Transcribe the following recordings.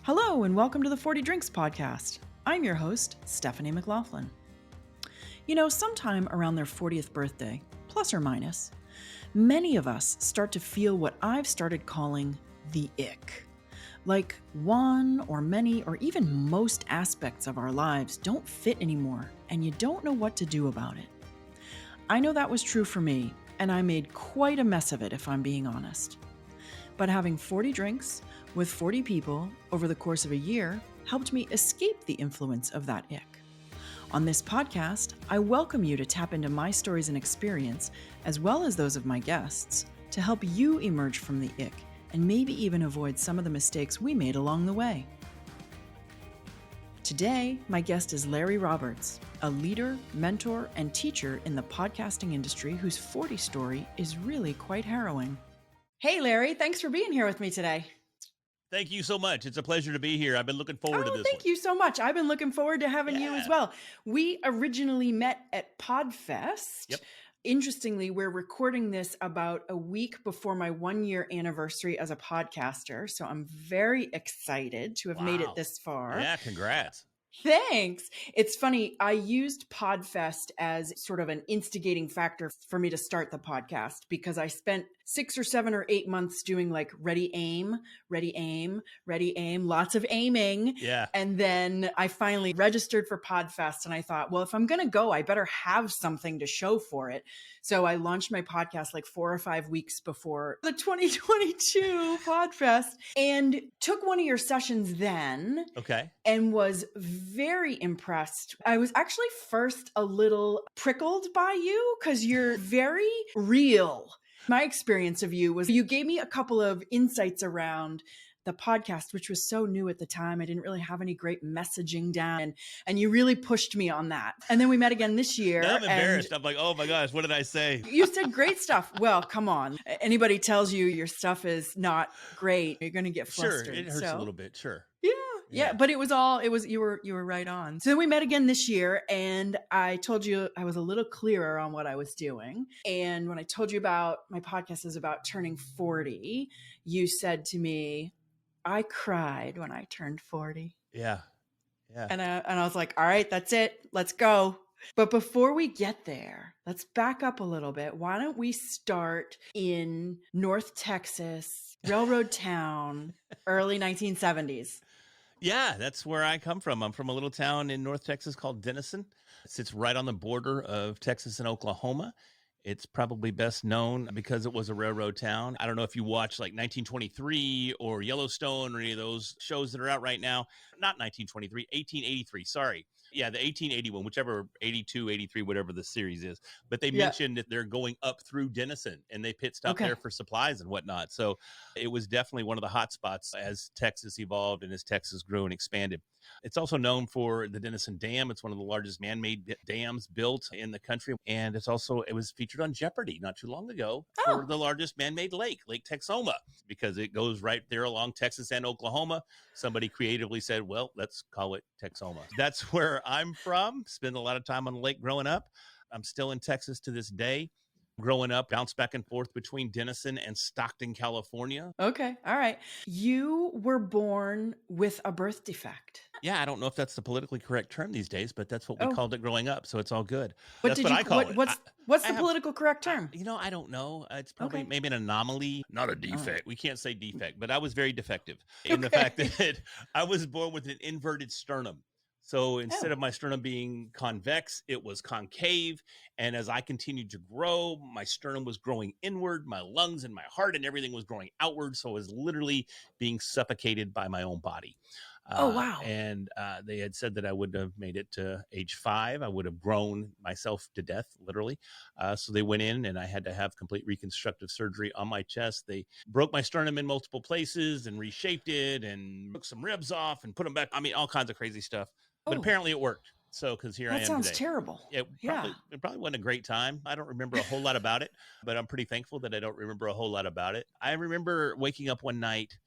Hello, and welcome to the 40 Drinks podcast. I'm your host, Stephanie McLaughlin. You know, sometime around their 40th birthday, plus or minus, many of us start to feel what I've started calling the ick. Like one or many or even most aspects of our lives don't fit anymore, and you don't know what to do about it. I know that was true for me, and I made quite a mess of it, if I'm being honest. But having 40 drinks with 40 people over the course of a year helped me escape the influence of that ick. On this podcast, I welcome you to tap into my stories and experience, as well as those of my guests, to help you emerge from the ick and maybe even avoid some of the mistakes we made along the way. Today, my guest is Larry Roberts, a leader, mentor, and teacher in the podcasting industry whose 40 story is really quite harrowing. Hey, Larry, thanks for being here with me today. Thank you so much. It's a pleasure to be here. I've been looking forward to this Thank you so much. I've been looking forward to having you as well. We originally met at PodFest. Yep. Interestingly, we're recording this about a week before my 1-year anniversary as a podcaster. So I'm very excited to have made it this far. Yeah, congrats. Thanks. It's funny. I used PodFest as sort of an instigating factor for me to start the podcast because I spent 6 or 7 or 8 months doing like ready, aim, lots of aiming. Yeah. And then I finally registered for PodFest and I thought, well, if I'm going to go, I better have something to show for it. So I launched my podcast like 4 or 5 weeks before the 2022 PodFest and took one of your sessions then. Okay. And was very impressed. I was actually first a little prickled by you because you're very real. My experience of you was you gave me a couple of insights around the podcast, which was so new at the time. I didn't really have any great messaging down, and you really pushed me on that. And then we met again this year. Now I'm embarrassed. I'm like, oh my gosh, what did I say? You said great stuff. Well, come on. Anybody tells you your stuff is not great, you're going to get flustered. Sure, it hurts a little bit. Sure. Yeah, but you were right on. So then we met again this year and I told you I was a little clearer on what I was doing. And when I told you about my podcast is about turning 40, you said to me, I cried when I turned 40. Yeah. And I was like, all right, that's it. Let's go. But before we get there, let's back up a little bit. Why don't we start in North Texas, railroad town, early 1970s? Yeah, that's where I come from. I'm from a little town in North Texas called Denison. It sits right on the border of Texas and Oklahoma. It's probably best known because it was a railroad town. I don't know if you watch like 1923 or Yellowstone or any of those shows that are out right now. Not 1923, 1883, sorry. Yeah, the 1881, whichever, 82, 83, whatever the series is. But they mentioned that they're going up through Denison and they pit stop there for supplies and whatnot. So it was definitely one of the hot spots as Texas evolved and as Texas grew and expanded. It's also known for the Denison Dam. It's one of the largest man-made dams built in the country. And it was featured on Jeopardy not too long ago for the largest man-made lake, Lake Texoma, because it goes right there along Texas and Oklahoma. Somebody creatively said, well, let's call it Texoma. That's where I'm from. Spent a lot of time on the lake growing up. I'm still in Texas to this day. Growing up, bounced back and forth between Denison and Stockton, California. Okay. All right. You were born with a birth defect. Yeah, I don't know if that's the politically correct term these days, but that's what we called it growing up. So it's all good. But that's what I call it. What's the political correct term? I don't know. It's probably maybe an anomaly, not a defect. We can't say defect, but I was very defective in the fact that I was born with an inverted sternum. So instead of my sternum being convex, it was concave. And as I continued to grow, my sternum was growing inward, my lungs and my heart and everything was growing outward. So I was literally being suffocated by my own body. Wow. And they had said that I wouldn't have made it to age 5. I would have grown myself to death, literally. So they went in and I had to have complete reconstructive surgery on my chest. They broke my sternum in multiple places and reshaped it and took some ribs off and put them back. I mean, all kinds of crazy stuff. But apparently it worked. So, because here I am today. That sounds terrible. It probably wasn't a great time. I don't remember a whole lot about it, but I'm pretty thankful that I don't remember a whole lot about it. I remember waking up one night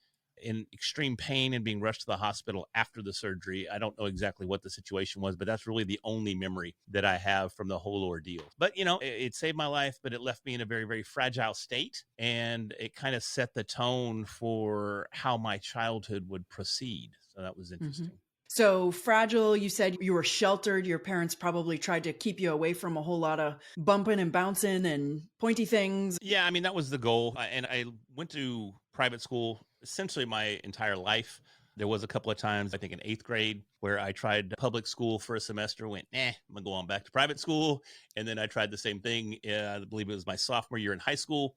in extreme pain and being rushed to the hospital after the surgery. I don't know exactly what the situation was, but that's really the only memory that I have from the whole ordeal. But, it saved my life, but it left me in a very, very fragile state. And it kind of set the tone for how my childhood would proceed. So that was interesting. So fragile, you said you were sheltered. Your parents probably tried to keep you away from a whole lot of bumping and bouncing and pointy things. Yeah, I mean, that was the goal. And I went to private school essentially my entire life. There was a couple of times, I think in 8th grade, where I tried public school for a semester, went, I'm going to go on back to private school. And then I tried the same thing, I believe it was my sophomore year in high school.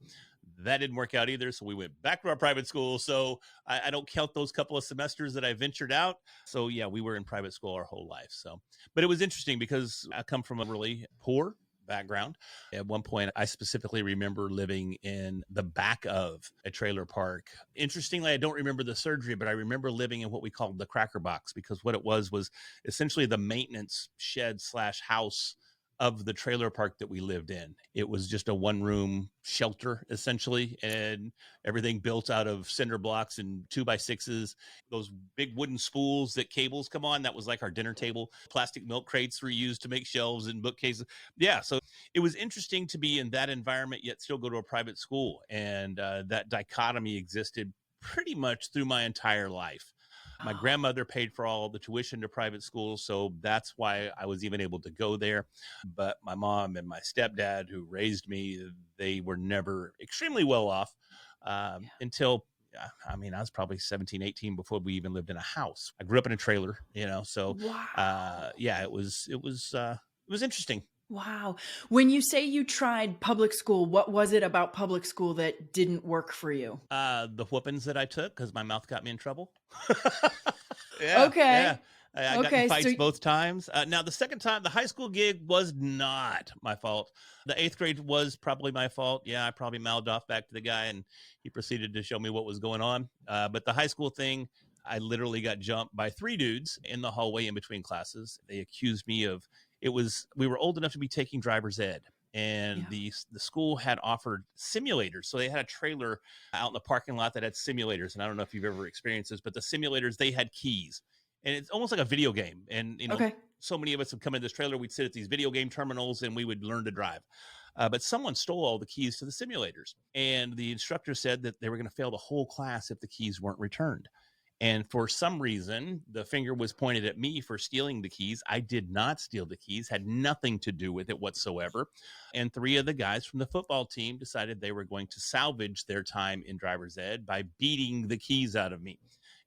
That didn't work out either. So we went back to our private school. So I don't count those couple of semesters that I ventured out. So yeah, we were in private school our whole life. So, but it was interesting because I come from a really poor background. At one point, I specifically remember living in the back of a trailer park. Interestingly, I don't remember the surgery, but I remember living in what we called the cracker box, because what it was essentially the maintenance shed / house of the trailer park that we lived in. It was just a 1-room shelter, essentially, and everything built out of cinder blocks and 2x6s. Those big wooden spools that cables come on, that was like our dinner table. Plastic milk crates were used to make shelves and bookcases. Yeah, so it was interesting to be in that environment, yet still go to a private school. And that dichotomy existed pretty much through my entire life. My grandmother paid for all the tuition to private schools, so that's why I was even able to go there. But my mom and my stepdad, who raised me, they were never extremely well off until, I was probably 17, 18 before we even lived in a house. I grew up in a trailer, so Wow. it was interesting. Wow. When you say you tried public school, what was it about public school that didn't work for you? The whoopings that I took because my mouth got me in trouble. Okay. Yeah. I got in fights both times. Now, the second time, the high school gig was not my fault. The 8th grade was probably my fault. Yeah, I probably mouthed off back to the guy, and he proceeded to show me what was going on. But the high school thing, I literally got jumped by 3 dudes in the hallway in between classes. They accused me of, we were old enough to be taking driver's ed. And the school had offered simulators. So they had a trailer out in the parking lot that had simulators. And I don't know if you've ever experienced this, but the simulators, they had keys. And it's almost like a video game. And, so many of us would come in this trailer. We'd sit at these video game terminals and we would learn to drive. But someone stole all the keys to the simulators. And the instructor said that they were going to fail the whole class if the keys weren't returned. And for some reason, the finger was pointed at me for stealing the keys. I did not steal the keys, had nothing to do with it whatsoever. And 3 of the guys from the football team decided they were going to salvage their time in driver's ed by beating the keys out of me.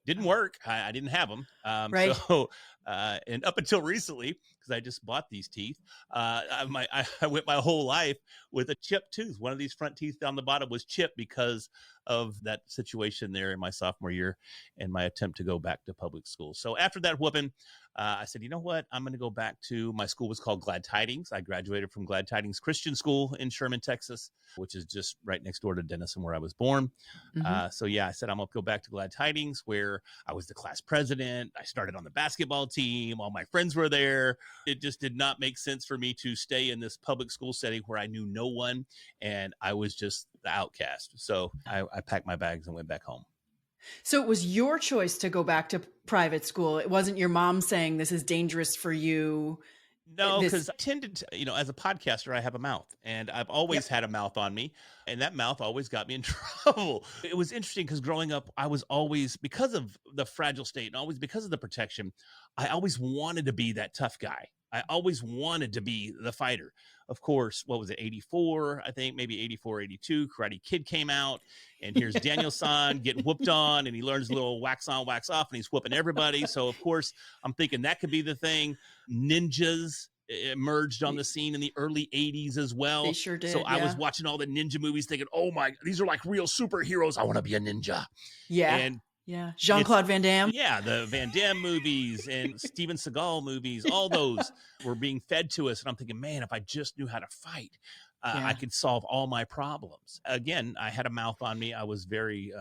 Didn't work. I didn't have them. Right. So, and up until recently, because I just bought these teeth, I went my whole life with a chipped tooth. One of these front teeth down the bottom was chipped because of that situation there in my sophomore year and my attempt to go back to public school. So after that whooping, I said, you know what? I'm going to go back to, my school was called Glad Tidings. I graduated from Glad Tidings Christian School in Sherman, Texas, which is just right next door to Denison, where I was born. So yeah, I said, I'm going to go back to Glad Tidings, where I was the class president. I started on the basketball team. All my friends were there. It just did not make sense for me to stay in this public school setting where I knew no one. And I was just the outcast. So I packed my bags and went back home. So it was your choice to go back to private school. It wasn't your mom saying this is dangerous for you. No, because I tended to, as a podcaster, I have a mouth, and I've always had a mouth on me, and that mouth always got me in trouble. It was interesting because growing up, I was always, because of the fragile state and always because of the protection, I always wanted to be that tough guy. I always wanted to be the fighter. Of course, what was it, 84, I think, maybe 84, 82, Karate Kid came out, and here's Daniel-san getting whooped on, and he learns a little wax on, wax off, and he's whooping everybody. So, of course, I'm thinking that could be the thing. Ninjas emerged on the scene in the early 80s as well. They sure did. So I was watching all the ninja movies thinking, oh my, these are like real superheroes. I want to be a ninja. Yeah. And Jean-Claude Van Damme. Yeah, the Van Damme movies and Steven Segal movies, all those were being fed to us. And I'm thinking, man, if I just knew how to fight, I could solve all my problems. Again, I had a mouth on me. I was very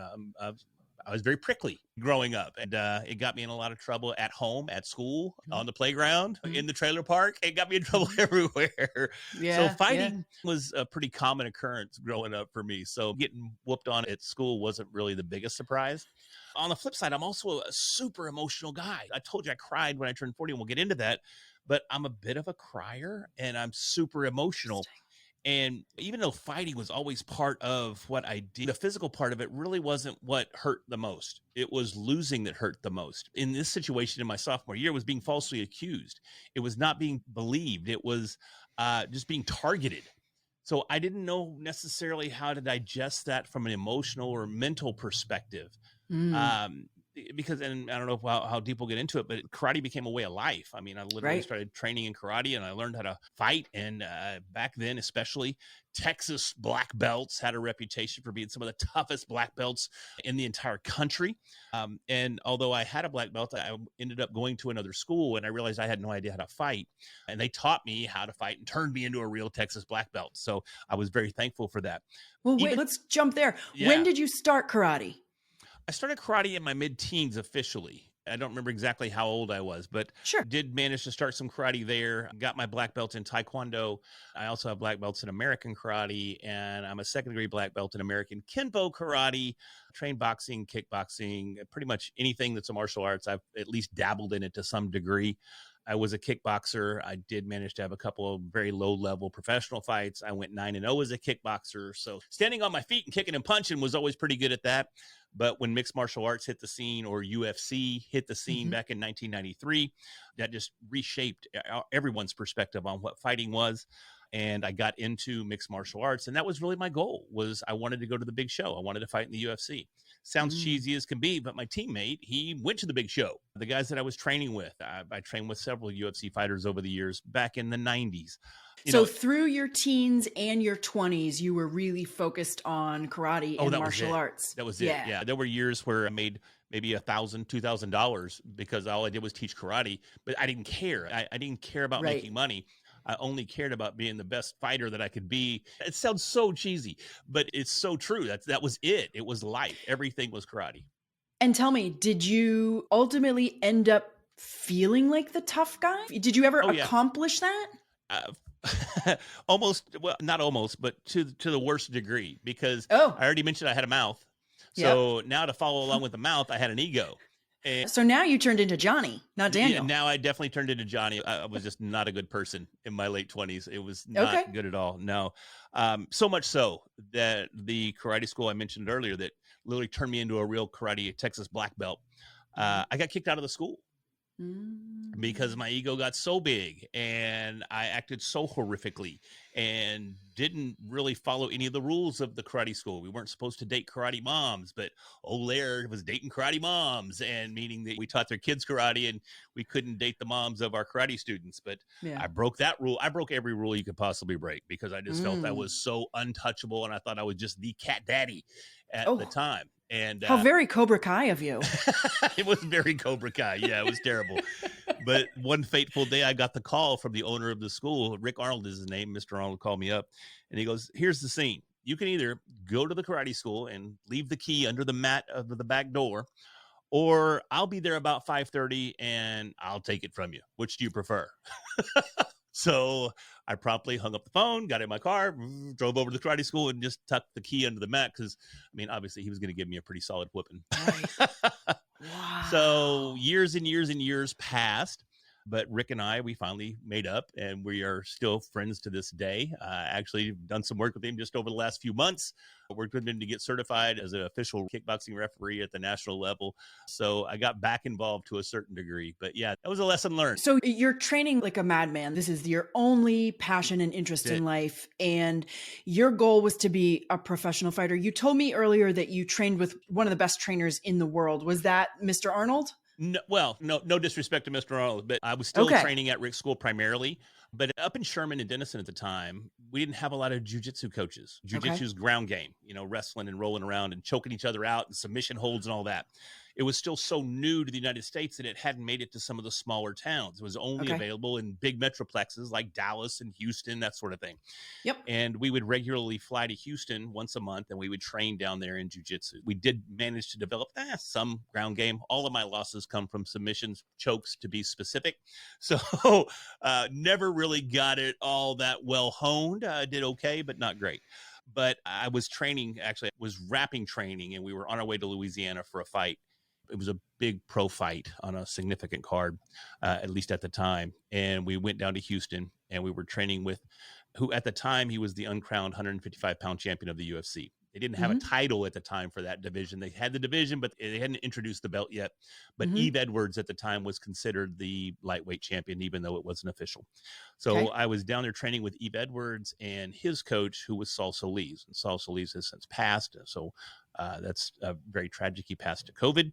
prickly growing up, and it got me in a lot of trouble at home, at school, on the playground, in the trailer park. It got me in trouble everywhere. So fighting was a pretty common occurrence growing up for me. So getting whooped on at school wasn't really the biggest surprise. On the flip side, I'm also a super emotional guy. I told you I cried when I turned 40, and we'll get into that. But I'm a bit of a crier, and I'm super emotional. And even though fighting was always part of what I did, the physical part of it really wasn't what hurt the most. It was losing that hurt the most. In this situation in my sophomore year, was being falsely accused. It was not being believed. It was just being targeted. So I didn't know necessarily how to digest that from an emotional or mental perspective. Because, and I don't know how deep we'll get into it, but karate became a way of life. I mean, I literally started training in karate, and I learned how to fight. And back then, especially, Texas black belts had a reputation for being some of the toughest black belts in the entire country. And although I had a black belt, I ended up going to another school, and I realized I had no idea how to fight. And they taught me how to fight and turned me into a real Texas black belt. So I was very thankful for that. Well, wait, let's jump there. Yeah. When did you start karate? I started karate in my mid-teens officially. I don't remember exactly how old I was, but did manage to start some karate there. Got my black belt in Taekwondo. I also have black belts in American karate, and I'm a second-degree black belt in American Kenpo karate. Trained boxing, kickboxing, pretty much anything that's a martial arts. I've at least dabbled in it to some degree. I was a kickboxer. I did manage to have a couple of very low-level professional fights. I went 9-0 as a kickboxer. So standing on my feet and kicking and punching was always pretty good at that. But when mixed martial arts hit the scene, or UFC hit the scene back in 1993, that just reshaped everyone's perspective on what fighting was. And I got into mixed martial arts, and that was really my goal. Was I wanted to go to the big show. I wanted to fight in the UFC. Sounds cheesy as can be, but my teammate, he went to the big show. The guys that I was training with, I trained with several UFC fighters over the years back in the 90s. So through your teens and your 20s, you were really focused on karate and martial arts. That was it. Yeah. There were years where I made maybe $1,000, $2,000 because all I did was teach karate, but I didn't care. I didn't care about making money. I only cared about being the best fighter that I could be. It sounds so cheesy, but it's so true. That was it. It was life. Everything was karate. And tell me, did you ultimately end up feeling like the tough guy? Did you ever accomplish that? Almost, well, not almost, but to the worst degree, because I already mentioned I had a mouth. So now to follow along with the mouth, I had an ego. And so now you turned into Johnny, not Daniel. Yeah, now I definitely turned into Johnny. I was just not a good person in my late 20s. It was not good at all. No. So much so that the karate school I mentioned earlier that literally turned me into a real karate Texas black belt. I got kicked out of the school. Because my ego got so big and I acted so horrifically and didn't really follow any of the rules of the karate school. We weren't supposed to date karate moms, but Laird was dating karate moms, and meaning that we taught their kids karate and we couldn't date the moms of our karate students. But I broke that rule. I broke every rule you could possibly break because I just felt I was so untouchable, and I thought I was just the cat daddy at the time. And how very Cobra Kai of you. It was very Cobra Kai. Yeah, it was terrible. But one fateful day, I got the call from the owner of the school. Rick Arnold is his name. Mr. Arnold called me up, and he goes, here's the scene. You can either go to the karate school and leave the key under the mat of the back door, or I'll be there about 5:30 and I'll take it from you. Which do you prefer? So I promptly hung up the phone, got in my car, drove over to the karate school, and just tucked the key under the mat because, I mean, obviously he was going to give me a pretty solid whooping. Right. Wow. So years and years and years passed, but Rick and I, we finally made up, and we are still friends to this day. Actually done some work with him just over the last few months. I worked with him to get certified as an official kickboxing referee at the national level. So I got back involved to a certain degree. But yeah, that was a lesson learned. So you're training like a madman. This is your only passion and interest in life. And your goal was to be a professional fighter. You told me earlier that you trained with one of the best trainers in the world. Was that Mr. Arnold? No, well, no disrespect to Mr. Arnold, but I was still training at Rick's school primarily. But up in Sherman and Denison at the time, we didn't have a lot of jiu-jitsu coaches. Jiu-jitsu's ground game, wrestling and rolling around and choking each other out and submission holds and all that. It was still so new to the United States that it hadn't made it to some of the smaller towns. It was only available in big metroplexes like Dallas and Houston, that sort of thing. Yep. And we would regularly fly to Houston once a month, and we would train down there in jiu-jitsu. We did manage to develop some ground game. All of my losses come from submissions, chokes to be specific. So never really got it all that well honed. Did okay, but not great. But I was training, actually, I was wrapping training, and we were on our way to Louisiana for a fight. It was a big pro fight on a significant card, at least at the time. And we went down to Houston and we were training with who at the time he was the uncrowned 155-pound champion of the UFC. They didn't have a Mm-hmm. title at the time for that division. They had the division, but they hadn't introduced the belt yet. But Mm-hmm. Eve Edwards at the time was considered the lightweight champion, even though it wasn't official. So Okay. I was down there training with Eve Edwards and his coach, who was Saul Solis. And Saul Solis has since passed. So that's very tragic. He passed to COVID.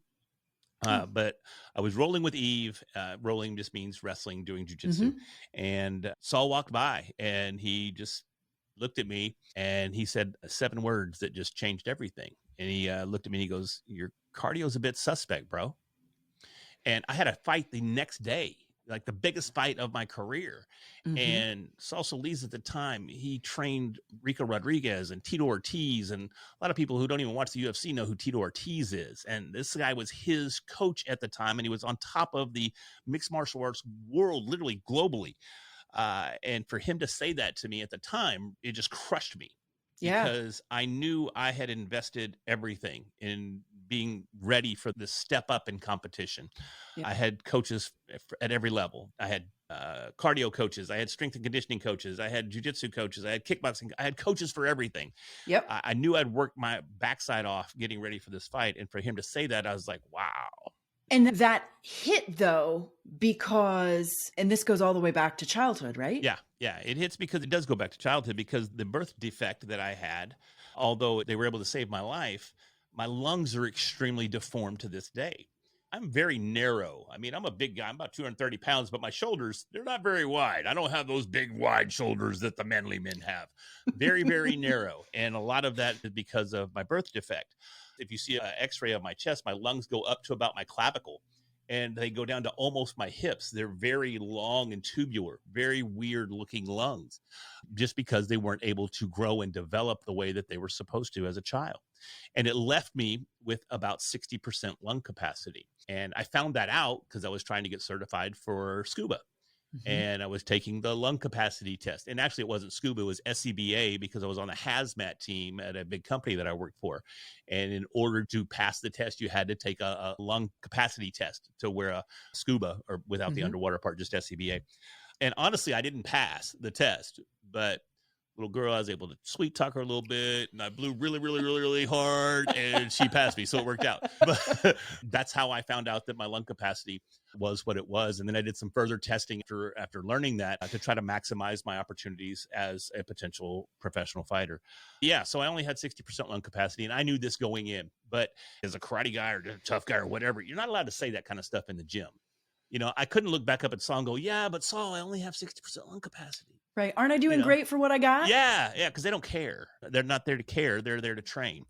But I was rolling with Eve. Rolling just means wrestling, doing jujitsu. Mm-hmm. And Saul walked by and he just looked at me and he said 7 words that just changed everything. And he looked at me and he goes, "Your cardio's a bit suspect, bro." And I had a fight the next day, like the biggest fight of my career. Mm-hmm. And Saul Solis at the time, he trained Rico Rodriguez and Tito Ortiz. And a lot of people who don't even watch the UFC know who Tito Ortiz is. And this guy was his coach at the time. And he was on top of the mixed martial arts world, literally globally. And for him to say that to me at the time, it just crushed me. Yeah. Because I knew I had invested everything in being ready for the step up in competition. Yeah. I had coaches at every level. I had cardio coaches. I had strength and conditioning coaches. I had jujitsu coaches. I had kickboxing. I had coaches for everything. Yep. I knew I'd worked my backside off getting ready for this fight. And for him to say that, I was like, wow. And that hit though, because, and this goes all the way back to childhood, right? Yeah. It hits because it does go back to childhood, because the birth defect that I had, although they were able to save my life, my lungs are extremely deformed to this day. I'm very narrow. I mean, I'm a big guy. I'm about 230 pounds, but my shoulders, they're not very wide. I don't have those big, wide shoulders that the manly men have. Very, very narrow. And a lot of that is because of my birth defect. If you see an x-ray of my chest, my lungs go up to about my clavicle and they go down to almost my hips. They're very long and tubular, very weird looking lungs, just because they weren't able to grow and develop the way that they were supposed to as a child. And it left me with about 60% lung capacity. And I found that out because I was trying to get certified for scuba. Mm-hmm. And I was taking the lung capacity test. And actually, it wasn't scuba, it was SCBA, because I was on the hazmat team at a big company that I worked for. And in order to pass the test, you had to take a lung capacity test to wear a scuba, or without mm-hmm. the underwater part, just SCBA. And honestly, I didn't pass the test, but little girl, I was able to sweet talk her a little bit, and I blew really, really, really, really hard, and she passed me, so it worked out. But that's how I found out that my lung capacity was what it was. And then I did some further testing after learning that, to try to maximize my opportunities as a potential professional fighter. Yeah, so I only had 60% lung capacity, and I knew this going in. But as a karate guy or a tough guy or whatever, you're not allowed to say that kind of stuff in the gym. You know, I couldn't look back up at Saul and go, "Yeah, but Saul, I only have 60% lung capacity." Right. Aren't I doing great for what I got? Yeah, because they don't care. They're not there to care. They're there to train.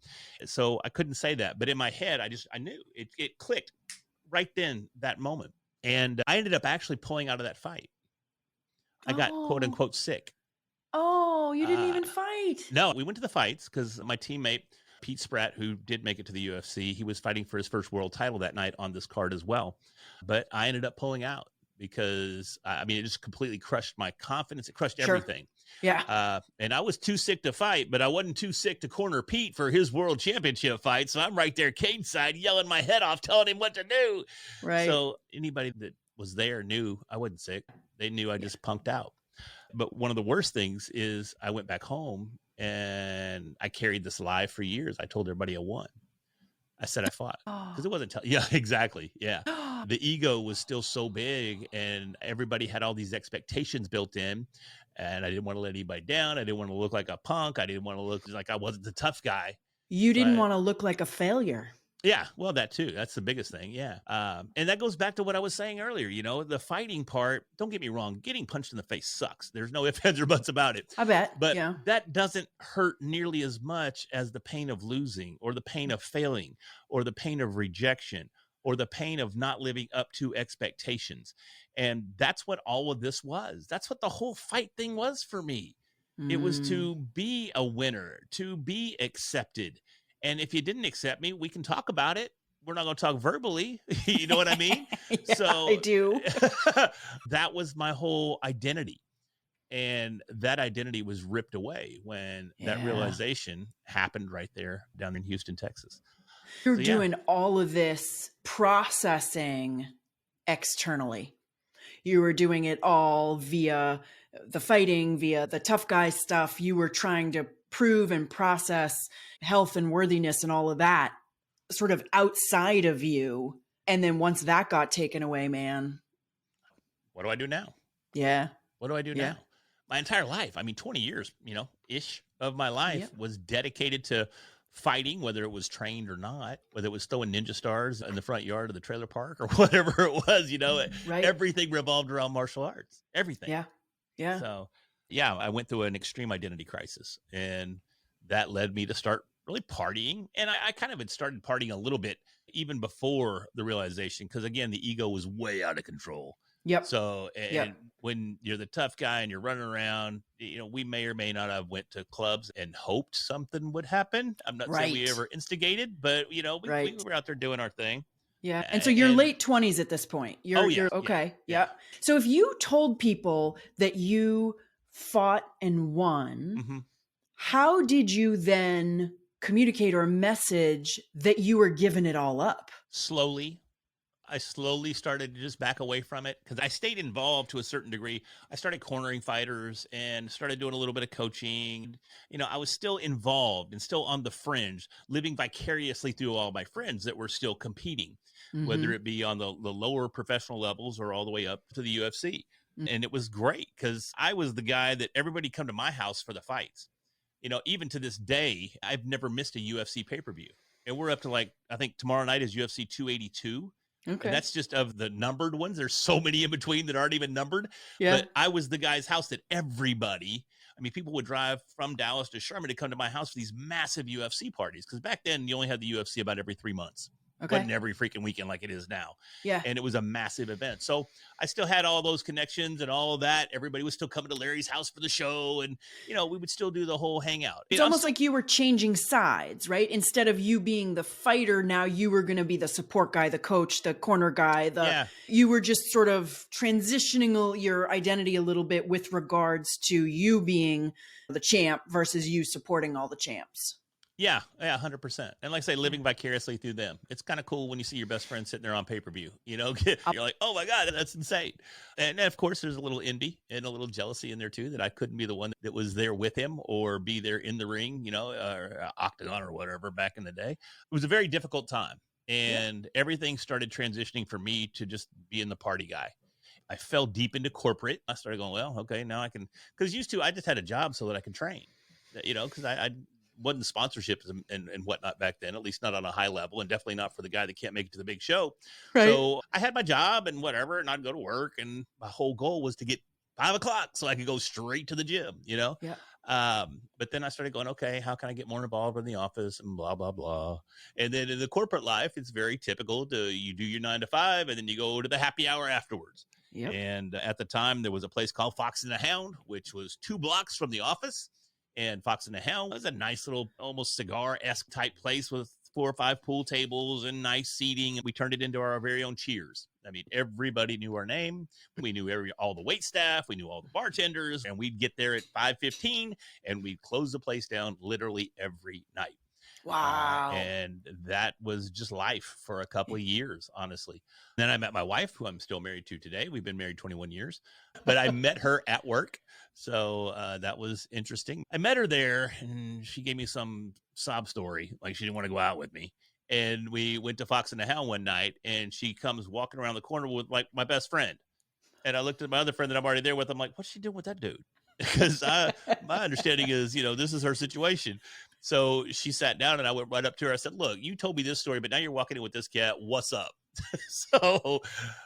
So I couldn't say that. But in my head, I knew. It clicked right then, that moment. And I ended up actually pulling out of that fight. I got, quote unquote, sick. Oh, you didn't even fight. No, we went to the fights because my teammate, Pete Spratt, who did make it to the UFC, he was fighting for his first world title that night on this card as well. But I ended up pulling out, because I mean, it just completely crushed my confidence. It crushed everything. Yeah. And I was too sick to fight, but I wasn't too sick to corner Pete for his world championship fight. So I'm right there cage side yelling my head off, telling him what to do. Right. So anybody that was there knew I wasn't sick. They knew I just punked out. But one of the worst things is I went back home and I carried this lie for years. I told everybody I won. I said I fought, because it wasn't. Yeah, exactly. Yeah. The ego was still so big, and everybody had all these expectations built in, and I didn't want to let anybody down. I didn't want to look like a punk. I didn't want to look like I wasn't the tough guy. You didn't want to look like a failure. Yeah, well, that too. That's the biggest thing. Yeah. And that goes back to what I was saying earlier. You know, the fighting part, don't get me wrong, getting punched in the face sucks. There's no ifs, ands, or buts about it. I bet. But that doesn't hurt nearly as much as the pain of losing, or the pain of failing, or the pain of rejection, or the pain of not living up to expectations. And that's what all of this was. That's what the whole fight thing was for me. It was to be a winner, to be accepted. And if you didn't accept me, we can talk about it. We're not going to talk verbally. You know what I mean? Yeah, so I do. That was my whole identity. And that identity was ripped away when that realization happened right there down in Houston, Texas. You're So, yeah. doing all of this processing externally. You were doing it all via the fighting, via the tough guy stuff. You were trying to prove and process health and worthiness and all of that sort of outside of you. And then once that got taken away, man. What do I do now? Yeah. What do I do now? My entire life, 20 years, ish of my life was dedicated to fighting, whether it was trained or not, whether it was throwing ninja stars in the front yard of the trailer park or whatever it was, Right. Everything revolved around martial arts, everything. Yeah. Yeah. So, yeah, I went through an extreme identity crisis, and that led me to start really partying. And I kind of had started partying a little bit even before the realization, because again, the ego was way out of control. Yep. So, and when you're the tough guy and you're running around, we may or may not have went to clubs and hoped something would happen. I'm not saying we ever instigated, but we were out there doing our thing. Yeah. And so you're late 20s at this point. You're okay. Yeah. So if you told people that you fought and won, how did you then communicate or message that you were giving it all up? Slowly. I slowly started to just back away from it because I stayed involved to a certain degree. I started cornering fighters and started doing a little bit of coaching. I was still involved and still on the fringe, living vicariously through all my friends that were still competing, whether it be on the lower professional levels or all the way up to the UFC. And it was great because I was the guy that everybody come to my house for the fights. Even to this day, I've never missed a UFC pay-per-view. And we're up to I think tomorrow night is UFC 282. Okay. And that's just of the numbered ones. There's so many in between that aren't even numbered. Yeah. But I was the guy's house that everybody, people would drive from Dallas to Sherman to come to my house for these massive UFC parties. Because back then you only had the UFC about every 3 months. Okay. Wasn't every freaking weekend like it is now. Yeah. And it was a massive event. So I still had all those connections and all of that. Everybody was still coming to Larry's house for the show. And, we would still do the whole hangout. It's almost like you were changing sides, right? Instead of you being the fighter, now you were going to be the support guy, the coach, the corner guy. You were just sort of transitioning your identity a little bit with regards to you being the champ versus you supporting all the champs. Yeah, 100%. And like I say, living vicariously through them. It's kind of cool when you see your best friend sitting there on pay-per-view, you're like, oh my God, that's insane. And of course, there's a little envy and a little jealousy in there too, that I couldn't be the one that was there with him or be there in the ring, or octagon or whatever back in the day. It was a very difficult time. And everything started transitioning for me to just being the party guy. I fell deep into corporate. I started going, well, okay, now I can, because used to, I just had a job so that I could train, because I wasn't sponsorships and whatnot back then, at least not on a high level, and definitely not for the guy that can't make it to the big show. Right. So I had my job and whatever, and I'd go to work, and my whole goal was to get 5 o'clock so I could go straight to the gym, Yeah. But then I started going, okay, how can I get more involved in the office and blah, blah, blah. And then in the corporate life, it's very typical you do your 9 to 5 and then you go to the happy hour afterwards. Yep. And at the time there was a place called Fox and the Hound, which was 2 blocks from the office. And Fox and the Hound was a nice little, almost cigar-esque type place with 4 or 5 pool tables and nice seating. And we turned it into our very own Cheers. Everybody knew our name. We knew all the wait staff. We knew all the bartenders. And we'd get there at 5:15 and we'd close the place down literally every night. Wow. And that was just life for a couple of years, honestly. Then I met my wife, who I'm still married to today. We've been married 21 years, but I met her at work. So that was interesting. I met her there and she gave me some sob story. Like she didn't want to go out with me. And we went to Fox and the Hound one night and she comes walking around the corner with my best friend. And I looked at my other friend that I'm already there with. I'm like, what's she doing with that dude? Because my understanding is, this is her situation. So she sat down and I went right up to her. I said, look, you told me this story, but now you're walking in with this cat. What's up? So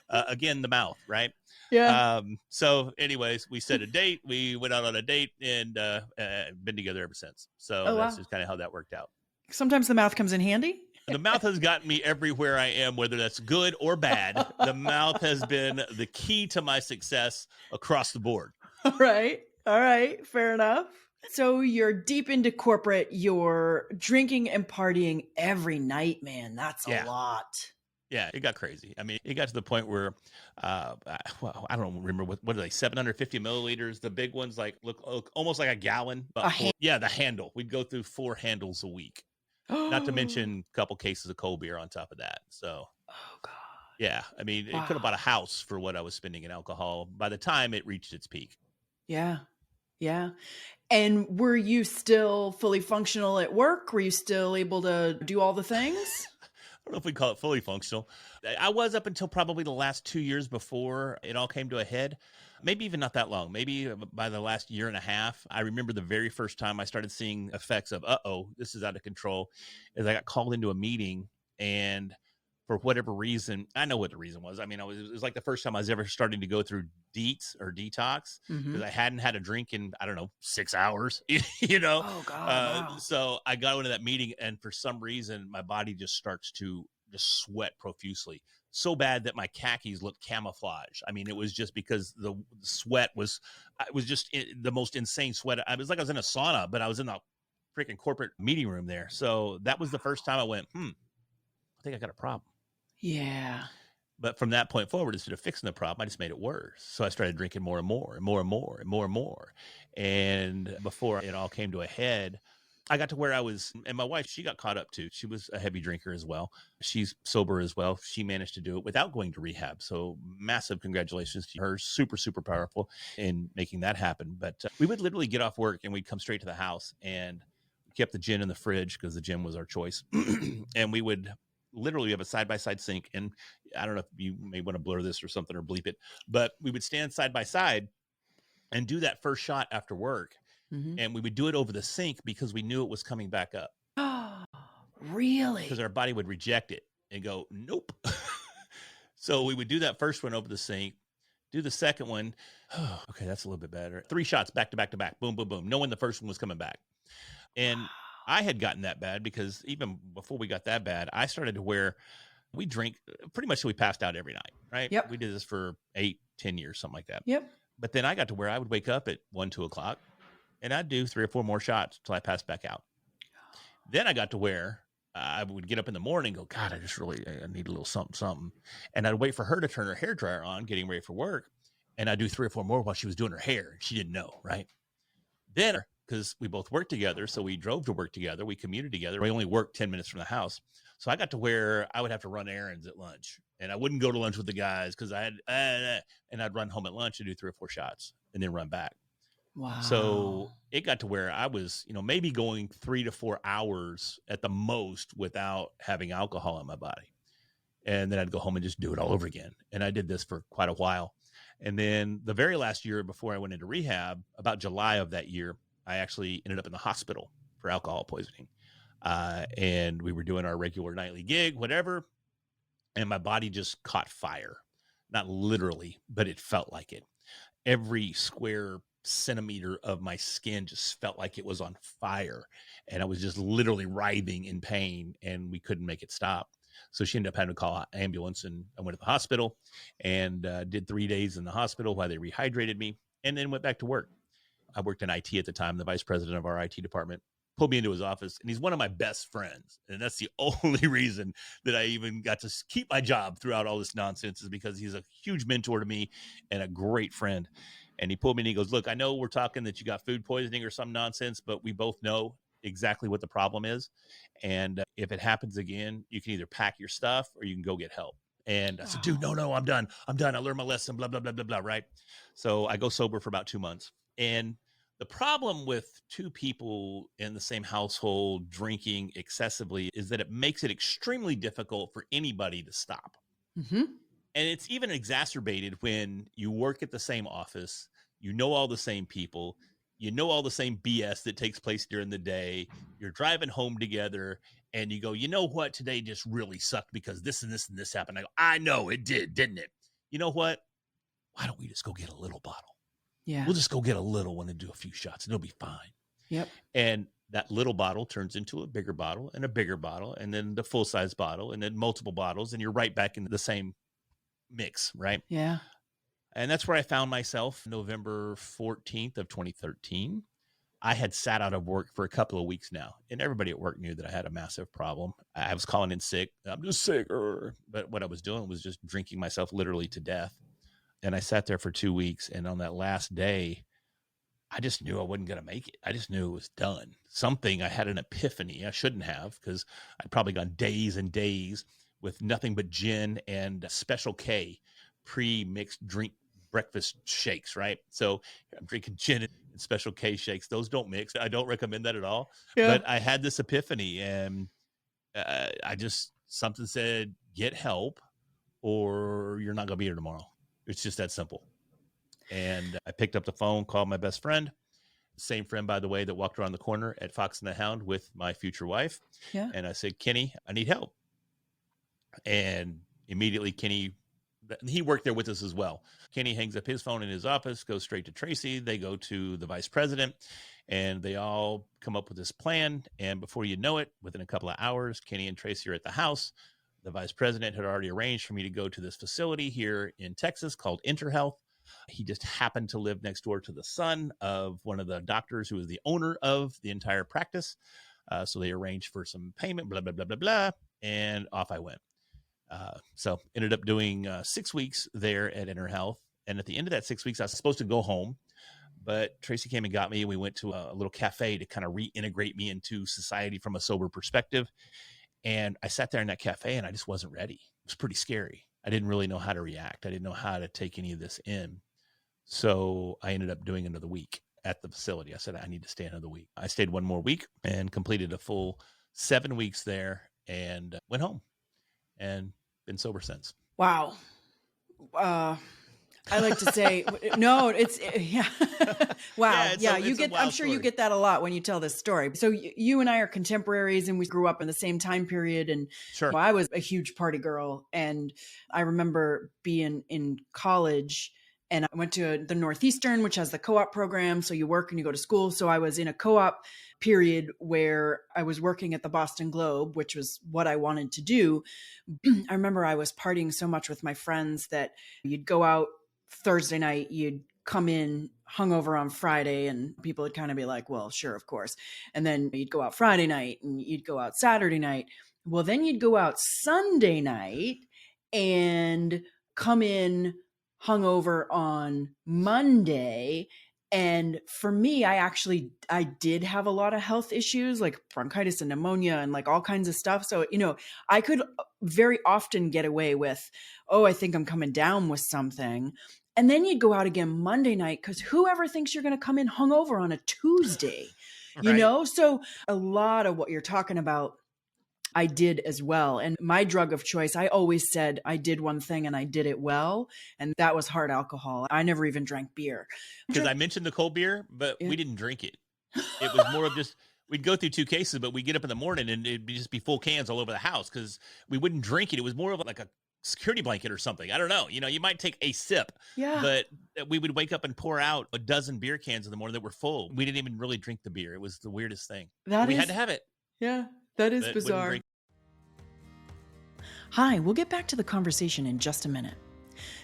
again, the mouth, right? Yeah. So anyways, we set a date. We went out on a date and been together ever since. So that's just kind of how that worked out. Sometimes the mouth comes in handy. The mouth has gotten me everywhere I am, whether that's good or bad. The mouth has been the key to my success across the board. All right. Fair enough. So you're deep into corporate, you're drinking and partying every night, man. That's a lot. Yeah, it got crazy. It got to the point where, I don't remember what are they, 750 milliliters. The big ones look almost like a gallon. But the handle. We'd go through 4 handles a week. not to Oh, mention a couple cases of cold beer on top of that. So God. yeah, I mean, it could have bought a Wow. house for what I was spending in alcohol by the time it reached its peak. Yeah. Yeah. And were you still fully functional at work? Were you still able to do all the things? I don't know if we call it fully functional. I was up until probably the last 2 years before it all came to a head. Maybe even not that long. Maybe by the last year and a half. I remember the very first time I started seeing effects of, this is out of control, is I got called into a meeting, and for whatever reason, I know what the reason was. I mean, it was like the first time I was ever starting to go through detox, Hmm. because I hadn't had a drink in, I don't know, 6 hours, you know? Oh, God. Wow. So I go into that meeting, and for some reason, my body just starts to just sweat profusely, so bad that my khakis looked camouflage. I mean, it was just because the sweat was, I was just the most insane sweat. I was like I was in a sauna, but I was in the freaking corporate meeting room there. So that was the first time I went, I think I got a problem. Yeah. But from that point forward, instead of fixing the problem, I just made it worse. So I started drinking more and more and more and more and more and more. And before it all came to a head, I got to where I was, and my wife, she got caught up too. She was a heavy drinker as well. She's sober as well. She managed to do it without going to rehab. So massive congratulations to her. Super, super powerful in making that happen. But we would literally get off work and we'd come straight to the house, and kept the gin in the fridge because the gin was our choice. And we would literally have a side-by-side sink. And I don't know if you may want to blur this or something or bleep it, but we would stand side by side and do that first shot after work. Hmm. And we would do it over the sink because we knew it was coming back up, Oh, because really? our body would reject it and go, nope. So we would do that first one over the sink, do the second one. Oh, okay, that's a little bit better. 3 shots back to back to back. Boom, boom, boom. Knowing the first one was coming back. And I had gotten that bad because even before we got that bad, I started to where we drink pretty much till we passed out every night, right? Yep. We did this for 8-10 years, something like that. Yep. But then I got to where I would wake up at 1-2 o'clock, and I'd do 3 or 4 more shots till I passed back out. Then I got to where I would get up in the morning and go, God, I need a little something, something. And I'd wait for her to turn her hair dryer on, getting ready for work. And I'd do 3 or 4 more while she was doing her hair. She didn't know, right? Then, because we both worked together, so we drove to work together, we commuted together. We only worked 10 minutes from the house. So I got to where I would have to run errands at lunch, and I wouldn't go to lunch with the guys because I had, and I'd run home at lunch and do 3 or 4 shots and then run back. Wow. So it got to where I was, maybe going 3 to 4 hours at the most without having alcohol in my body. And then I'd go home and just do it all over again. And I did this for quite a while. And then the very last year before I went into rehab, about July of that year, I actually ended up in the hospital for alcohol poisoning. And we were doing our regular nightly gig, whatever. And my body just caught fire. Not literally, but it felt like it. Every square centimeter of my skin just felt like it was on fire. And I was just literally writhing in pain, and we couldn't make it stop. So she ended up having to call an ambulance, and I went to the hospital and did 3 days in the hospital while they rehydrated me, and then went back to work. I worked in IT at the time. The vice president of our IT department pulled me into his office, and he's one of my best friends. And that's the only reason that I even got to keep my job throughout all this nonsense, is because he's a huge mentor to me and a great friend. And he pulled me and he goes, look, I know we're talking that you got food poisoning or some nonsense, but we both know exactly what the problem is. And if it happens again, you can either pack your stuff or you can go get help. And I said, dude, no, I'm done. I learned my lesson, blah, blah, blah, blah, blah, right? So I go sober for about 2 months. And the problem with 2 people in the same household drinking excessively is that it makes it extremely difficult for anybody to stop. Mm-hmm. And it's even exacerbated when you work at the same office, you know all the same people, you know all the same BS that takes place during the day, you're driving home together, and you go, you know what, today just really sucked because this and this and this happened. I go, I know it did, didn't it? You know what? Why don't we just go get a little bottle? Yeah. We'll just go get a little one and do a few shots, and it'll be fine. Yep. And that little bottle turns into a bigger bottle and a bigger bottle, and then the full-size bottle, and then multiple bottles, and you're right back in the same mix, right? Yeah. And that's where I found myself November 14th of 2013. I had sat out of work for a couple of weeks now, and everybody at work knew that I had a massive problem. I was calling in sick. I'm just sick. But what I was doing was just drinking myself literally to death. And I sat there for 2 weeks. And on that last day, I just knew I wasn't going to make it. I just knew it was done. Something, I had an epiphany. I shouldn't have, because I'd probably gone days and days with nothing but gin and Special K pre-mixed drink breakfast shakes, right? So I'm drinking gin and Special K shakes. Those don't mix. I don't recommend that at all. Yeah. But I had this epiphany, and something said, get help or you're not going to be here tomorrow. It's just that simple. And I picked up the phone, called my best friend, same friend, by the way, that walked around the corner at Fox and the Hound with my future wife. Yeah. And I said, Kenny, I need help. And immediately Kenny, he worked there with us as well. Kenny hangs up his phone in his office, goes straight to Tracy. They go to the vice president, and they all come up with this plan. And before you know it, within a couple of hours, Kenny and Tracy are at the house. The vice president had already arranged for me to go to this facility here in Texas called InterHealth. He just happened to live next door to the son of one of the doctors who was the owner of the entire practice. So they arranged for some payment, blah, blah, blah, blah, blah. And off I went. So ended up doing 6 weeks there at InterHealth. And at the end of that 6 weeks, I was supposed to go home. But Tracy came and got me. We went to a little cafe to kind of reintegrate me into society from a sober perspective. And I sat there in that cafe and I just wasn't ready. It was pretty scary. I didn't really know how to react. I didn't know how to take any of this in. So I ended up doing another week at the facility. I said, I need to stay another week. I stayed one more week and completed a full 7 weeks there and went home and been sober since. Wow. I like to say, no, it's, yeah. Wow. Yeah, I'm sure you get that a lot when you tell this story. So you and I are contemporaries and we grew up in the same time period. And Sure. I was a huge party girl. And I remember being in college and I went to the Northeastern, which has the co-op program. So you work and you go to school. So I was in a co-op period where I was working at the Boston Globe, which was what I wanted to do. I remember I was partying so much with my friends that you'd go out Thursday night, you'd come in hungover on Friday and people would kind of be like, well, sure, of course. And then you'd go out Friday night and you'd go out Saturday night. Well, then you'd go out Sunday night and come in hungover on Monday. And for me, I did have a lot of health issues like bronchitis and pneumonia and like all kinds of stuff. So, I could very often get away with, oh, I think I'm coming down with something. And then you'd go out again Monday night because whoever thinks you're going to come in hungover on a Tuesday, Right. So a lot of what you're talking about, I did as well. And my drug of choice, I always said I did one thing and I did it well. And that was hard alcohol. I never even drank beer. Because I mentioned the cold beer, but we didn't drink it. It was more of just, we'd go through 2 cases, but we'd get up in the morning and it'd just be full cans all over the house because we wouldn't drink it. It was more of like a security blanket or something. I don't know. You might take a sip, but we would wake up and pour out a dozen beer cans in the morning that were full. We didn't even really drink the beer. It was the weirdest thing. We had to have it. Yeah, that is bizarre. Hi, we'll get back to the conversation in just a minute.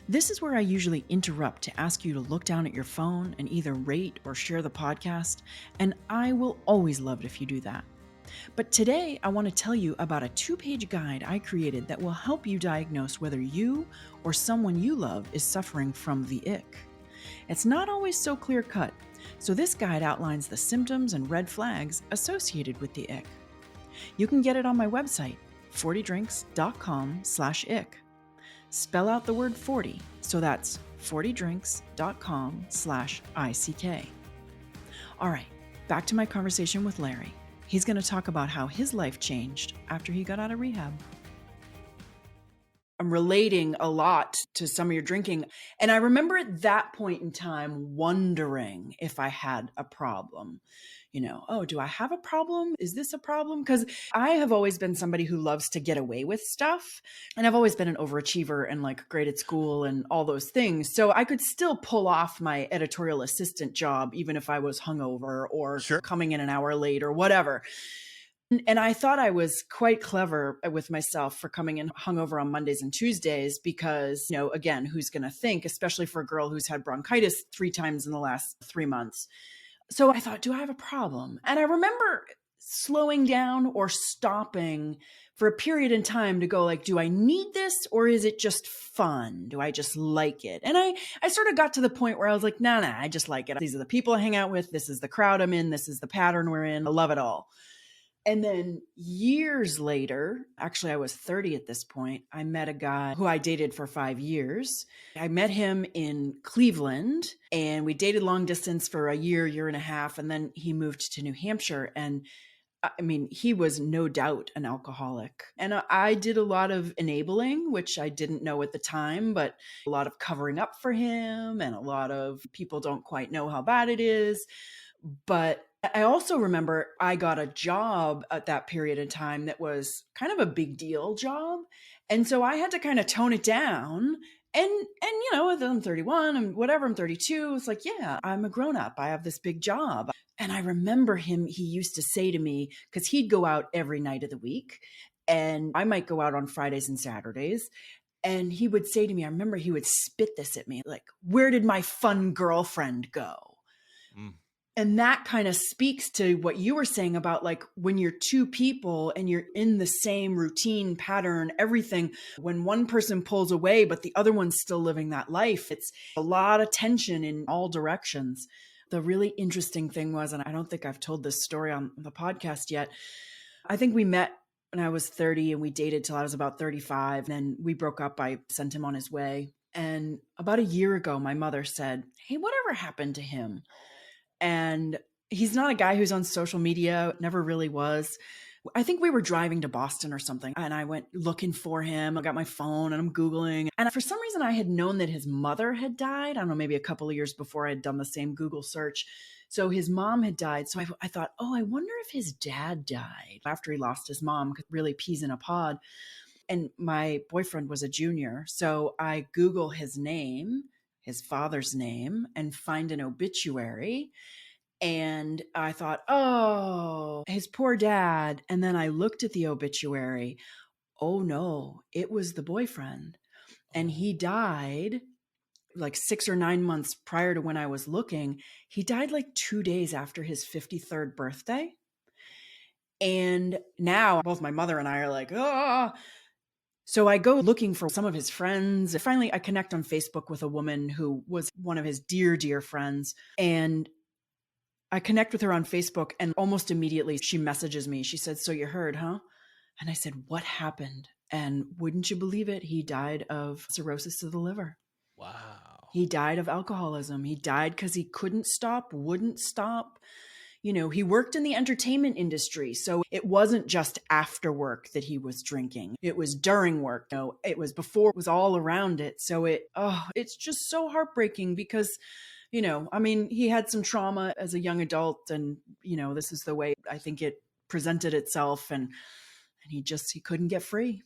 This is where I usually interrupt to ask you to look down at your phone and either rate or share the podcast, and I will always love it if you do that. But today, I want to tell you about a 2-page guide I created that will help you diagnose whether you or someone you love is suffering from the ick. It's not always so clear-cut, so this guide outlines the symptoms and red flags associated with the ick. You can get it on my website, 40drinks.com/ick. Spell out the word 40, so that's 40drinks.com/ICK. All right, back to my conversation with Larry. He's going to talk about how his life changed after he got out of rehab. I'm relating a lot to some of your drinking. And I remember at that point in time wondering if I had a problem. Oh, do I have a problem? Is this a problem? Because I have always been somebody who loves to get away with stuff. And I've always been an overachiever and like great at school and all those things. So I could still pull off my editorial assistant job, even if I was hungover or coming in an hour late or whatever. And I thought I was quite clever with myself for coming in hungover on Mondays and Tuesdays because, again, who's going to think, especially for a girl who's had bronchitis 3 times in the last 3 months. So I thought, do I have a problem? And I remember slowing down or stopping for a period in time to go like, do I need this or is it just fun? Do I just like it? And I sort of got to the point where I was like, nah, I just like it. These are the people I hang out with. This is the crowd I'm in. This is the pattern we're in. I love it all. And then years later, actually I was 30 at this point, I met a guy who I dated for 5 years. I met him in Cleveland and we dated long distance for a year and a half. And then he moved to New Hampshire. And I mean, he was no doubt an alcoholic. And I did a lot of enabling, which I didn't know at the time, but a lot of covering up for him and a lot of people don't quite know how bad it is. But I also remember I got a job at that period of time that was kind of a big deal job. And so I had to kind of tone it down. And you know, I'm 31 and whatever, I'm 32. It's like, yeah, I'm a grown up. I have this big job. And I remember he used to say to me, because he'd go out every night of the week and I might go out on Fridays and Saturdays. And he would say to me, I remember he would spit this at me, like, where did my fun girlfriend go? Mm. And that kind of speaks to what you were saying about like when you're two people and you're in the same routine pattern, everything, when one person pulls away, but the other one's still living that life, it's a lot of tension in all directions. The really interesting thing was, and I don't think I've told this story on the podcast yet, I think we met when I was 30 and we dated till I was about 35. Then we broke up. I sent him on his way. And about a year ago, my mother said, hey, whatever happened to him? And he's not a guy who's on social media, never really was. I think we were driving to Boston or something, and I went looking for him. I got my phone and I'm Googling. And for some reason, I had known that his mother had died. I don't know, maybe a couple of years before I had done the same Google search. So his mom had died. So I thought, oh, I wonder if his dad died after he lost his mom, really peas in a pod. And my boyfriend was a junior. So I Google his name, his father's name, and find an obituary. And I thought, oh, his poor dad. And then I looked at the obituary. Oh no, it was the boyfriend. And he died like 6 or 9 months prior to when I was looking. He died like 2 days after his 53rd birthday. And now both my mother and I are like, ah. So I go looking for some of his friends. Finally, I connect on Facebook with a woman who was one of his dear, dear friends. And I connect with her on Facebook and almost immediately she messages me. She said, so you heard, huh? And I said, what happened? And wouldn't you believe it? He died of cirrhosis of the liver. Wow. He died of alcoholism. He died because he couldn't stop, wouldn't stop. You know, he worked in the entertainment industry. So it wasn't just after work that he was drinking. It was during work. You know, it was before, it was all around it. So it's just so heartbreaking because, you know, I mean, he had some trauma as a young adult and, you know, this is the way I think it presented itself and he couldn't get free.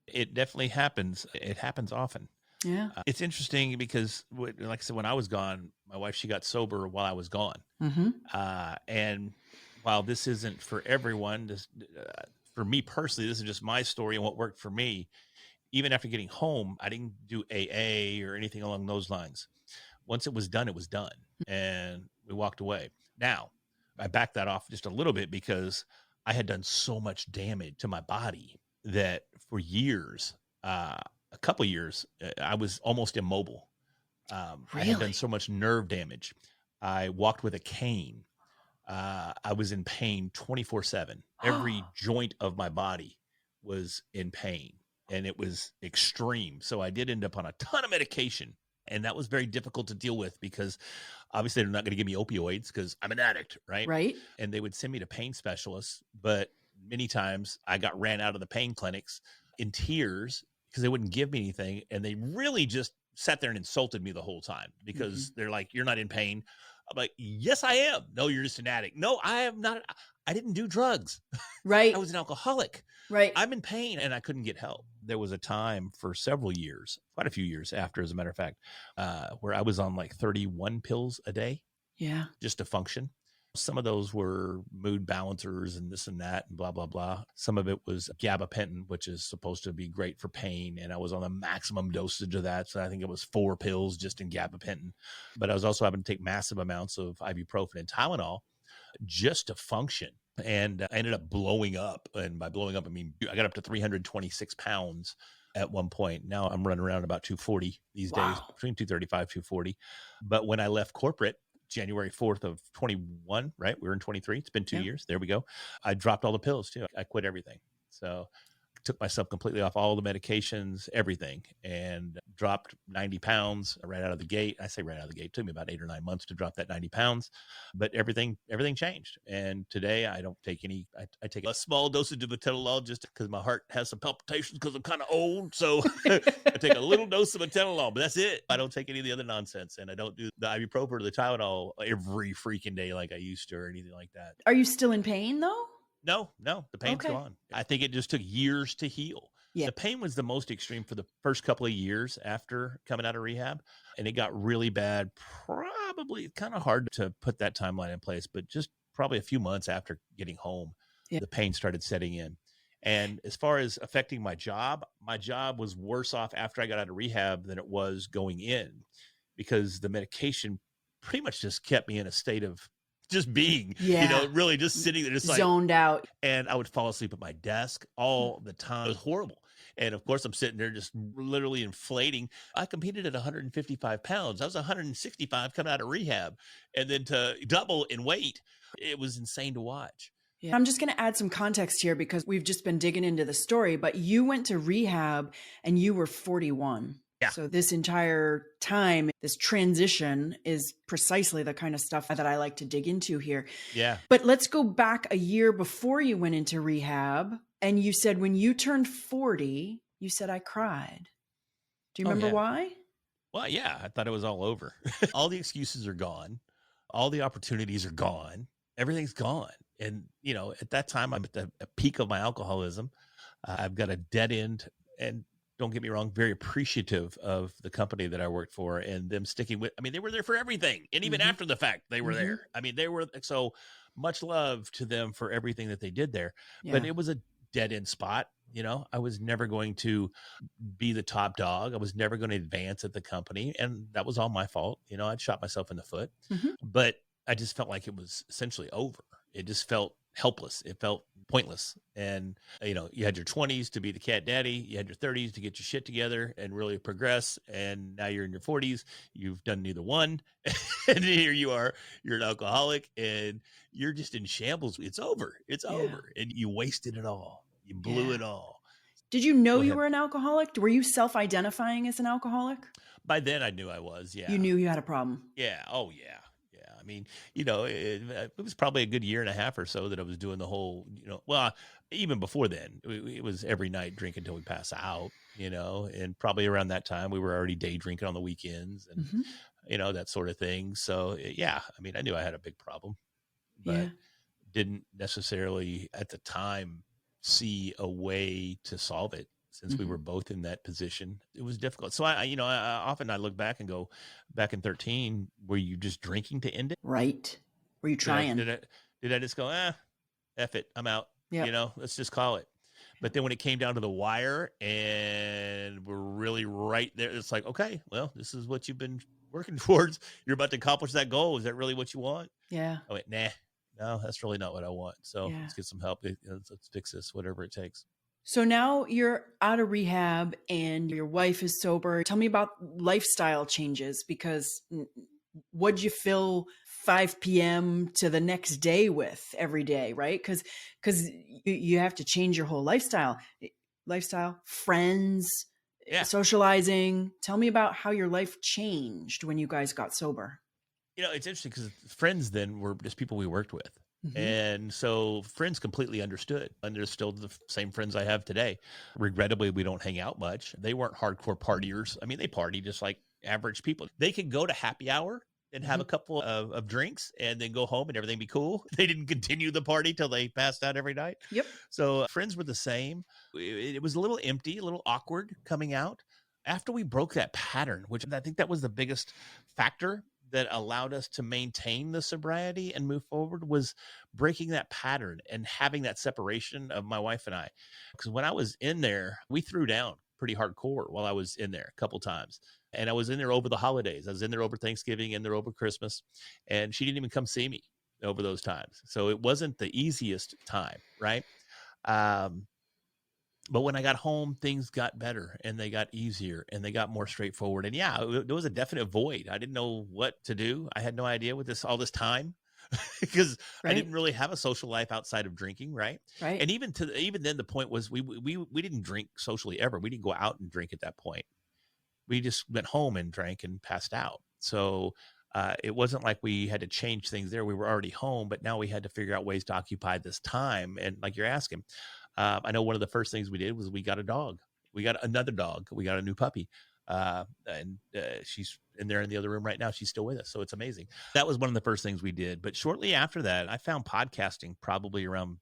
It definitely happens. It happens often. Yeah. It's interesting because, like I said, when I was gone, my wife, she got sober while I was gone. Mm-hmm. And while this isn't for everyone, for me personally, this is just my story and what worked for me. Even after getting home, I didn't do AA or anything along those lines. Once it was done, and we walked away. Now, I backed that off just a little bit because I had done so much damage to my body that for years, a couple of years, I was almost immobile. Really? I had done so much nerve damage. I walked with a cane. I was in pain 24/7. Every joint of my body was in pain and it was extreme. So I did end up on a ton of medication. And that was very difficult to deal with because obviously they're not going to give me opioids because I'm an addict, right? Right. And they would send me to pain specialists. But many times I got ran out of the pain clinics in tears because they wouldn't give me anything. And they really just sat there and insulted me the whole time because they're like, you're not in pain. I'm like, yes, I am. No, you're just an addict. No, I am not. I didn't do drugs. Right. I was an alcoholic. Right. I'm in pain and I couldn't get help. There was a time for several years, quite a few years after, as a matter of fact, where I was on like 31 pills a day. Yeah. Just to function. Some of those were mood balancers and this and that and blah, blah, blah. Some of it was gabapentin, which is supposed to be great for pain. And I was on the maximum dosage of that. So I think it was 4 pills just in gabapentin. But I was also having to take massive amounts of ibuprofen and Tylenol just to function. And I ended up blowing up. And by blowing up, I mean, I got up to 326 pounds at one point. Now I'm running around about 240 these days, between 235, 240. But when I left corporate, January 4th of 21, right? We were in 23. It's been 2 years. There we go. I dropped all the pills too. I quit everything. So took myself completely off all the medications, everything, and dropped 90 pounds right out of the gate. I say right out of the gate. It took me about 8 or 9 months to drop that 90 pounds, but everything changed. And today I don't take any, I take a small dosage of atenolol just because my heart has some palpitations because I'm kind of old. So I take a little dose of atenolol, but that's it. I don't take any of the other nonsense. And I don't do the ibuprofen or the Tylenol every freaking day like I used to or anything like that. Are you still in pain though? No, the pain's gone. I think it just took years to heal. Yeah. The pain was the most extreme for the first couple of years after coming out of rehab. And it got really bad, probably kind of hard to put that timeline in place, but just probably a few months after getting home, the pain started setting in. And as far as affecting my job was worse off after I got out of rehab than it was going in, because the medication pretty much just kept me in a state of just being, really just sitting there, just like zoned out. And I would fall asleep at my desk all the time. It was horrible. And of course, I'm sitting there just literally inflating. I competed at 155 pounds. I was 165 coming out of rehab. And then to double in weight, it was insane to watch. Yeah. I'm just going to add some context here because we've just been digging into the story, but you went to rehab and you were 41. Yeah. So this entire time, this transition is precisely the kind of stuff that I like to dig into here. Yeah. But let's go back a year before you went into rehab. And you said when you turned 40, you said, I cried. Do you remember why? Well, yeah, I thought it was all over. All the excuses are gone. All the opportunities are gone. Everything's gone. And, at that time, I'm at the peak of my alcoholism. I've got a dead end, and don't get me wrong, very appreciative of the company that I worked for and them sticking with, they were there for everything. And even after the fact, they were there. They were, so much love to them for everything that they did there. Yeah. But it was a dead end spot. I was never going to be the top dog. I was never going to advance at the company. And that was all my fault. I'd shot myself in the foot, but I just felt like it was essentially over. It just felt helpless. It felt pointless. And, you had your 20s to be the cat daddy. You had your 30s to get your shit together and really progress. And now you're in your 40s. You've done neither one. And here you are. You're an alcoholic and you're just in shambles. It's over. It's over. And you wasted it all. You blew it all. Did you know you were an alcoholic? Were you self-identifying as an alcoholic? By then I knew I was. Yeah. You knew you had a problem. Yeah. Oh, yeah. It was probably a good year and a half or so that I was doing the whole, even before then, it was every night drinking until we pass out, and probably around that time we were already day drinking on the weekends and, that sort of thing. So, yeah, I knew I had a big problem, but didn't necessarily at the time see a way to solve it. Since we were both in that position, it was difficult. So I often look back and go, back in 13, were you just drinking to end it? Right. Were you trying? Did I just go, F it, I'm out. Yep. Let's just call it. But then when it came down to the wire and we're really right there, it's like, okay, well, this is what you've been working towards. You're about to accomplish that goal. Is that really what you want? Yeah. I went, nah, no, that's really not what I want. So let's get some help. Let's fix this, whatever it takes. So now you're out of rehab and your wife is sober. Tell me about lifestyle changes, because what'd you fill 5 p.m. to the next day with every day, right? Because you have to change your whole lifestyle, friends, socializing. Tell me about how your life changed when you guys got sober. It's interesting because friends then were just people we worked with. And so friends completely understood, and they're still the same friends I have today. Regrettably, we don't hang out much. They weren't hardcore partiers. They party just like average people. They could go to happy hour and have a couple of drinks and then go home and everything be cool. They didn't continue the party till they passed out every night. Yep. So friends were the same. It was a little empty, a little awkward coming out. After we broke that pattern, which I think that was the biggest factor that allowed us to maintain the sobriety and move forward, was breaking that pattern and having that separation of my wife and I. Because when I was in there, we threw down pretty hardcore while I was in there a couple times. And I was in there over the holidays. I was in there over Thanksgiving, in there over Christmas. And she didn't even come see me over those times. So it wasn't the easiest time, right? Um, but when I got home, things got better and they got easier and they got more straightforward. And yeah, there was a definite void. I didn't know what to do. I had no idea with all this time because I didn't really have a social life outside of drinking. Right. And even then, the point was we didn't drink socially ever. We didn't go out and drink at that point. We just went home and drank and passed out. So it wasn't like we had to change things there. We were already home, but now we had to figure out ways to occupy this time. And like you're asking, I know one of the first things we did was we got a dog. We got another dog. We got a new puppy. And she's in there in the other room right now. She's still with us. So it's amazing. That was one of the first things we did. But shortly after that, I found podcasting probably around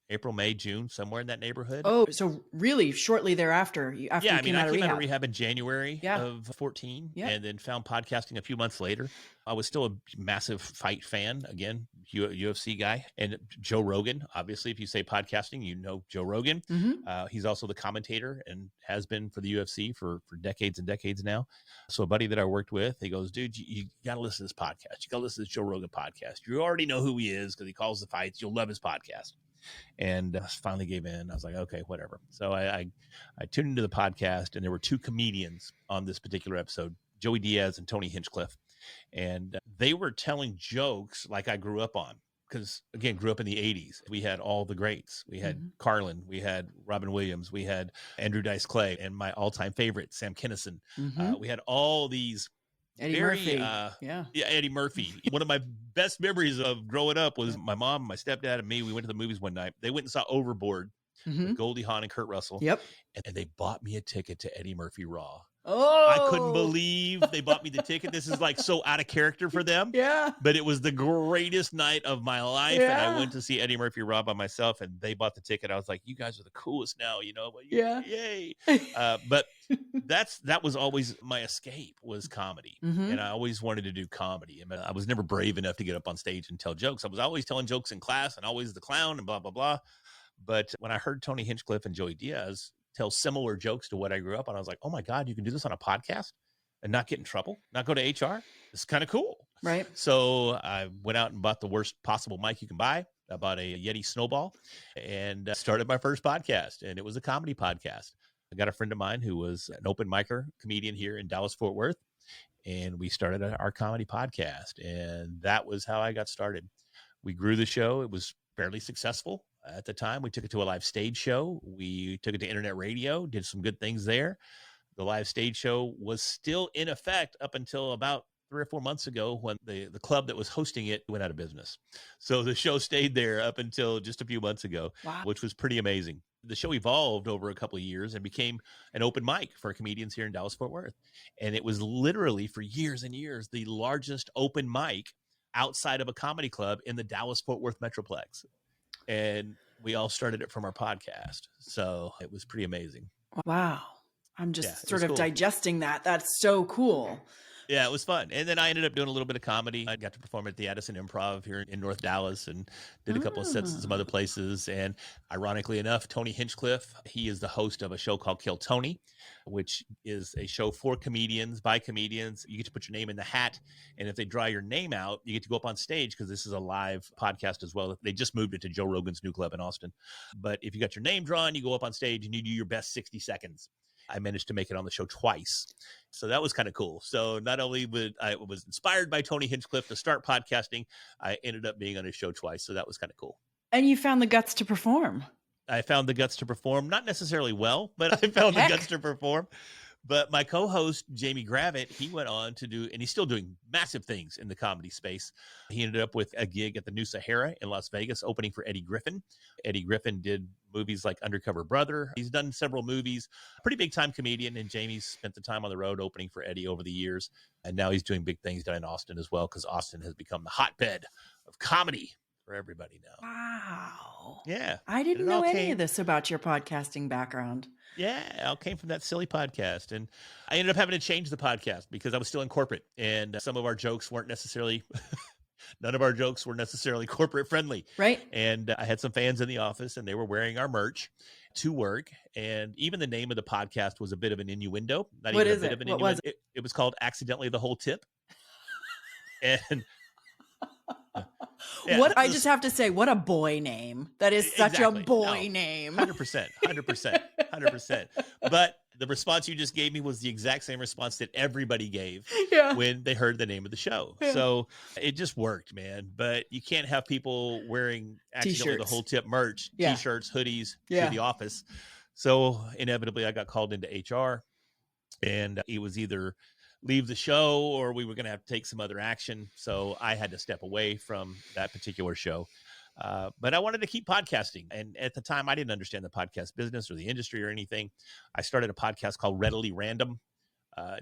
April, May, June, somewhere in that neighborhood. Oh, so really shortly thereafter, I came out of rehab in January of 14 and then found podcasting a few months later. I was still a massive fight fan, again, UFC guy. And Joe Rogan, obviously, if you say podcasting, you know Joe Rogan. Mm-hmm. He's also the commentator and has been for the UFC for decades and decades now. So a buddy that I worked with, he goes, dude, you got to listen to this podcast. You got to listen to this Joe Rogan podcast. You already know who he is because he calls the fights. You'll love his podcast. And I finally gave in. I was like, okay, whatever. So I tuned into the podcast, and there were two comedians on this particular episode, Joey Diaz and Tony Hinchcliffe. And they were telling jokes like I grew up on. Because, again, grew up in the 80s. We had all the greats. We had Carlin. We had Robin Williams. We had Andrew Dice Clay. And my all-time favorite, Sam Kinison. We had all these Eddie Murphy. Eddie Murphy. One of my best memories of growing up was my mom, my stepdad, and me. We went to the movies one night. They went and saw Overboard with Goldie Hawn and Kurt Russell. Yep. And they bought me a ticket to Eddie Murphy Raw. Oh, I couldn't believe they bought me the ticket. This is like so out of character for them. Yeah. But it was the greatest night of my life. Yeah. And I went to see Eddie Murphy Raw by myself, and they bought the ticket. I was like, you guys are the coolest now, you know? But yay. But that was always my escape, was comedy. And I always wanted to do comedy. I mean, I was never brave enough to get up on stage and tell jokes. I was always telling jokes in class and always the clown and blah, blah, blah. But when I heard Tony Hinchcliffe and Joey Diaz tell similar jokes to what I grew up on, I was like, oh my God, you can do this on a podcast and not get in trouble, not go to HR. It's kind of cool. Right. So I went out and bought the worst possible mic you can buy. I bought a Yeti Snowball and started my first podcast, and it was a comedy podcast. I got a friend of mine who was an open micer comedian here in Dallas, Fort Worth, and we started our comedy podcast, and that was how I got started. We grew the show. It was fairly successful. At the time, we took it to a live stage show. We took it to internet radio, did some good things there. The live stage show was still in effect up until about 3 or 4 months ago when the club that was hosting it went out of business. So the show stayed there up until just a few months ago, which was pretty amazing. The show evolved over a couple of years and became an open mic for comedians here in Dallas-Fort Worth. And it was literally for years and years the largest open mic outside of a comedy club in the Dallas-Fort Worth Metroplex. And we all started it from our podcast. So it was pretty amazing. Wow. I'm just sort of digesting that. That's so cool. Yeah, it was fun. And then I ended up doing a little bit of comedy. I got to perform at the Addison Improv here in North Dallas and did a couple of sets at some other places. And ironically enough, Tony Hinchcliffe, he is the host of a show called Kill Tony, which is a show for comedians, by comedians. You get to put your name in the hat. And if they draw your name out, you get to go up on stage because this is a live podcast as well. They just moved it to Joe Rogan's new club in Austin. But if you got your name drawn, you go up on stage and you do your best 60 seconds. I managed to make it on the show twice. So that was kind of cool. So not only I was inspired by Tony Hinchcliffe to start podcasting, I ended up being on his show twice. So that was kind of cool. And you found the guts to perform. I found the guts to perform, not necessarily well, but I found the guts to perform. But my co-host, Jamie Gravitt, he went on to do, and he's still doing massive things in the comedy space. He ended up with a gig at the New Sahara in Las Vegas, opening for Eddie Griffin. Eddie Griffin did movies like Undercover Brother. He's done several movies, pretty big time comedian. And Jamie's spent the time on the road opening for Eddie over the years. And now he's doing big things down in Austin as well, because Austin has become the hotbed of comedy for everybody now. Wow. Yeah. I didn't know any of this about your podcasting background. Yeah, it all came from that silly podcast. And I ended up having to change the podcast because I was still in corporate. And some of our jokes weren't necessarily, none of our jokes were necessarily corporate friendly. Right. And I had some fans in the office and they were wearing our merch to work. And even the name of the podcast was a bit of an innuendo. Not what even is a bit it? of an what innuendo. Was it? It was called Accidentally the Whole Tip. And Yeah, I just have to say, what a boy name. That is such a exactly. boy No, name. 100%, 100%. But the response you just gave me was the exact same response that everybody gave Yeah. when they heard the name of the show. Yeah. So it just worked, man. But you can't have people wearing accidentally the T-shirts. whole tip merch, Yeah. T-shirts, hoodies Yeah. to the office. So inevitably I got called into HR, and it was either leave the show or we were going to have to take some other action. So I had to step away from that particular show. But I wanted to keep podcasting. And at the time, I didn't understand the podcast business or the industry or anything. I started a podcast called Readily Random,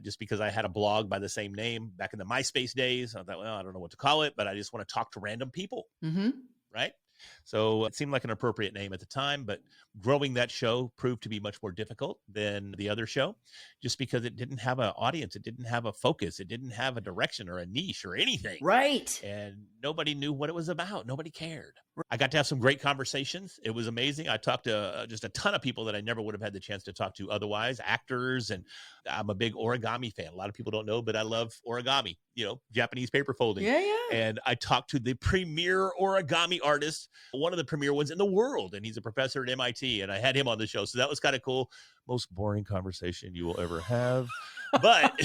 just because I had a blog by the same name back in the MySpace days. I thought, well, I don't know what to call it, but I just want to talk to random people. Mm-hmm. Right. So it seemed like an appropriate name at the time, but growing that show proved to be much more difficult than the other show, just because it didn't have an audience. It didn't have a focus. It didn't have a direction or a niche or anything. Right. And nobody knew what it was about. Nobody cared. I got to have some great conversations. It was amazing. I talked to just a ton of people that I never would have had the chance to talk to otherwise, actors. And I'm a big origami fan. A lot of people don't know, but I love origami, Japanese paper folding. Yeah, yeah. And I talked to the premier origami artist, one of the premier ones in the world. And he's a professor at MIT. And I had him on the show. So that was kind of cool. Most boring conversation you will ever have. But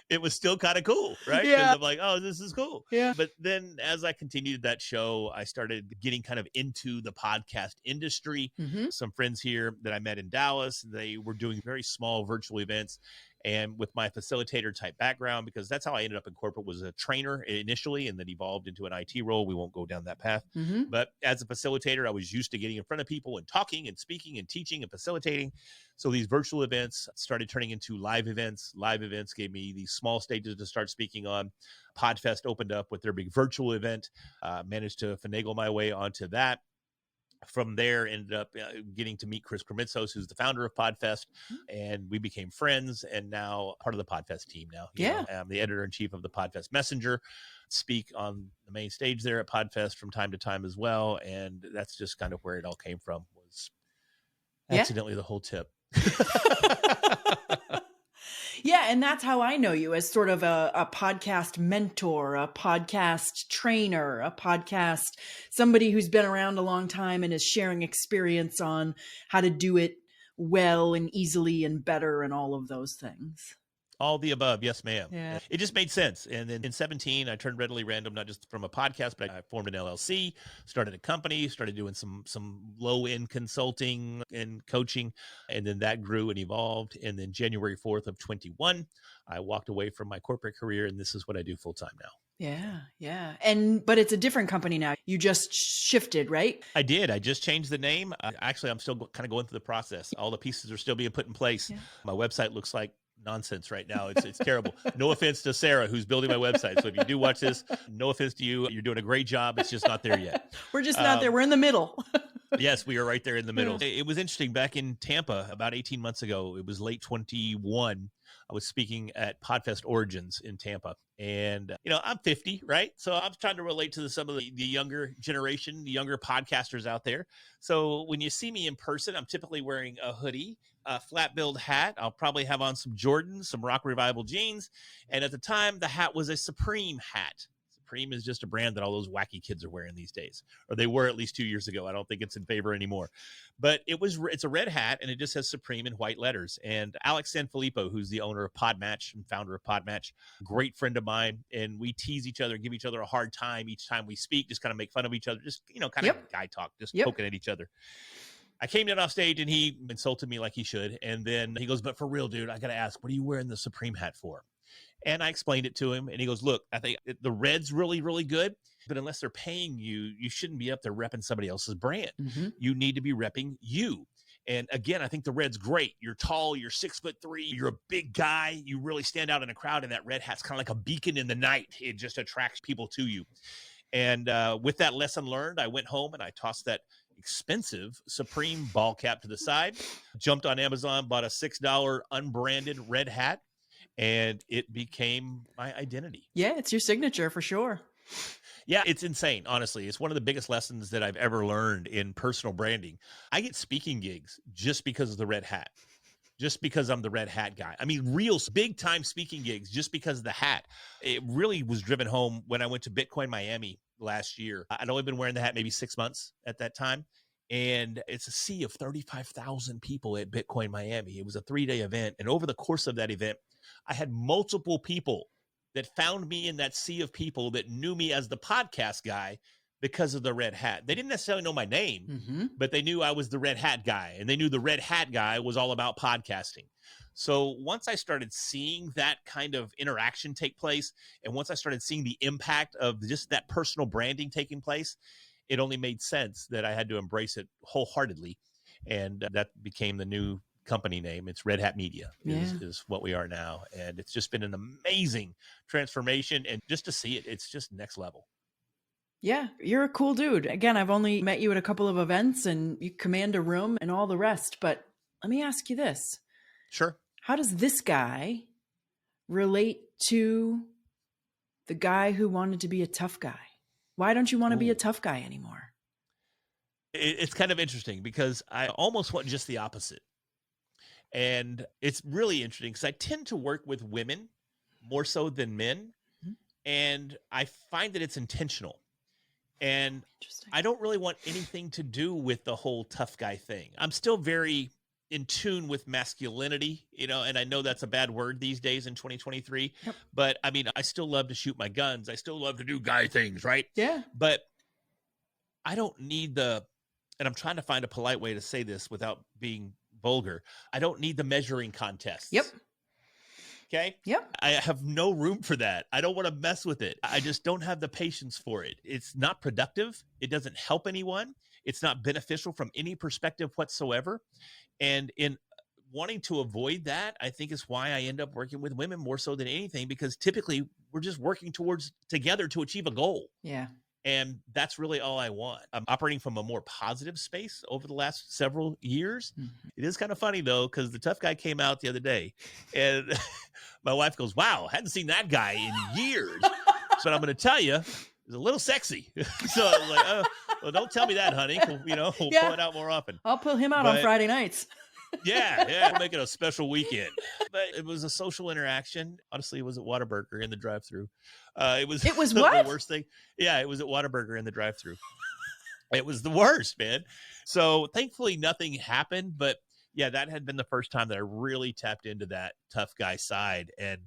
it was still kind of cool, right? Because Yeah. I'm like, oh, this is cool. Yeah. But then as I continued that show, I started getting kind of into the podcast industry. Mm-hmm. Some friends here that I met in Dallas, they were doing very small virtual events. And with my facilitator type background, because that's how I ended up in corporate, was a trainer initially and then evolved into an IT role. We won't go down that path. Mm-hmm. But as a facilitator, I was used to getting in front of people and talking and speaking and teaching and facilitating. So these virtual events started turning into live events. Live events gave me these small stages to start speaking on. Podfest opened up with their big virtual event. Managed to finagle my way onto that. From there, ended up getting to meet Chris Krimitsos, who's the founder of Podfest, and we became friends, and now part of the Podfest team now. I'm the editor-in-chief of the Podfest Messenger, speak on the main stage there at Podfest from time to time as well, and that's just kind of where it all came from, was accidentally the whole tip. Yeah, and that's how I know you, as sort of a podcast mentor, a podcast trainer, somebody who's been around a long time and is sharing experience on how to do it well and easily and better and all of those things. All the above. Yes, ma'am. Yeah. It just made sense. And then in 2017, I turned Readily Random, not just from a podcast, but I formed an LLC, started a company, started doing some low-end consulting and coaching. And then that grew and evolved. And then January 4th of 21, I walked away from my corporate career, and this is what I do full-time now. Yeah, yeah. But it's a different company now. You just shifted, right? I did. I just changed the name. Actually, I'm still kind of going through the process. All the pieces are still being put in place. Yeah. My website looks like nonsense right now. It's terrible. No offense to Sarah, who's building my website. So if you do watch this, no offense to you. You're doing a great job. It's just not there yet. We're just not there. We're in the middle. Yes, we are right there in the middle. It was interesting. Back in Tampa about 18 months ago, it was late 21. I was speaking at Podfest Origins in Tampa. And, I'm 50, right? So I'm trying to relate to some of the younger generation, the younger podcasters out there. So when you see me in person, I'm typically wearing a hoodie, a flat-billed hat. I'll probably have on some Jordans, some Rock Revival jeans. And at the time, the hat was a Supreme hat. Supreme is just a brand that all those wacky kids are wearing these days, or they were at least 2 years ago. I don't think it's in favor anymore, but it's a red hat and it just says Supreme in white letters. And Alex Sanfilippo, who's the owner of Podmatch and founder of Podmatch, great friend of mine. And we tease each other, give each other a hard time each time we speak, just kind of make fun of each other, just, kind of guy talk, just poking at each other. I came in off stage and he insulted me like he should. And then he goes, but for real, dude, I got to ask, what are you wearing the Supreme hat for? And I explained it to him and he goes, look, I think the red's really, really good, but unless they're paying you, you shouldn't be up there repping somebody else's brand. Mm-hmm. You need to be repping you. And again, I think the red's great. You're tall, you're 6'3", you're a big guy. You really stand out in a crowd, and that red hat's kind of like a beacon in the night. It just attracts people to you. And with that lesson learned, I went home and I tossed that expensive Supreme ball cap to the side, jumped on Amazon, bought a $6 unbranded red hat, and it became my identity. Yeah, it's your signature for sure. Yeah, it's insane. Honestly, it's one of the biggest lessons that I've ever learned in personal branding. I get speaking gigs just because of the red hat, just because I'm the red hat guy. I mean, real big time speaking gigs just because of the hat. It really was driven home when I went to Bitcoin Miami last year. I'd only been wearing the hat maybe 6 months at that time. And it's a sea of 35,000 people at Bitcoin Miami. It was a 3-day event. And over the course of that event, I had multiple people that found me in that sea of people that knew me as the podcast guy because of the red hat. They didn't necessarily know my name, but they knew I was the red hat guy. And they knew the red hat guy was all about podcasting. So once I started seeing that kind of interaction take place, and once I started seeing the impact of just that personal branding taking place, it only made sense that I had to embrace it wholeheartedly. And that became the new company name. It's Red Hat Media is what we are now. And it's just been an amazing transformation. And just to see it, it's just next level. Yeah, you're a cool dude. Again, I've only met you at a couple of events and you command a room and all the rest. But let me ask you this. Sure. How does this guy relate to the guy who wanted to be a tough guy? Why don't you want to be a tough guy anymore? It's kind of interesting because I almost want just the opposite. And it's really interesting because I tend to work with women more so than men. And I find that it's intentional. And I don't really want anything to do with the whole tough guy thing. I'm still very in tune with masculinity, and I know that's a bad word these days in 2023, but I mean, I still love to shoot my guns. I still love to do guy things, right? Yeah. But I don't need and I'm trying to find a polite way to say this without being vulgar. I don't need the measuring contests. Yep. Okay. Yep. I have no room for that. I don't want to mess with it. I just don't have the patience for it. It's not productive. It doesn't help anyone. It's not beneficial from any perspective whatsoever. And in wanting to avoid that, I think is why I end up working with women more so than anything, because typically we're just working together to achieve a goal. Yeah. And that's really all I want. I'm operating from a more positive space over the last several years. It is kind of funny, though, because the tough guy came out the other day. And my wife goes, wow, hadn't seen that guy in years. So I'm going to tell you, it's a little sexy. So I was like, oh, well, don't tell me that, honey. We'll pull it out more often. I'll pull him out on Friday nights. Yeah, we'll make it a special weekend. But it was a social interaction. Honestly, it was at Whataburger in the drive-thru. It was what? The worst thing. Yeah, it was at Whataburger in the drive-thru. It was the worst, man. So thankfully nothing happened, but yeah, that had been the first time that I really tapped into that tough guy side. And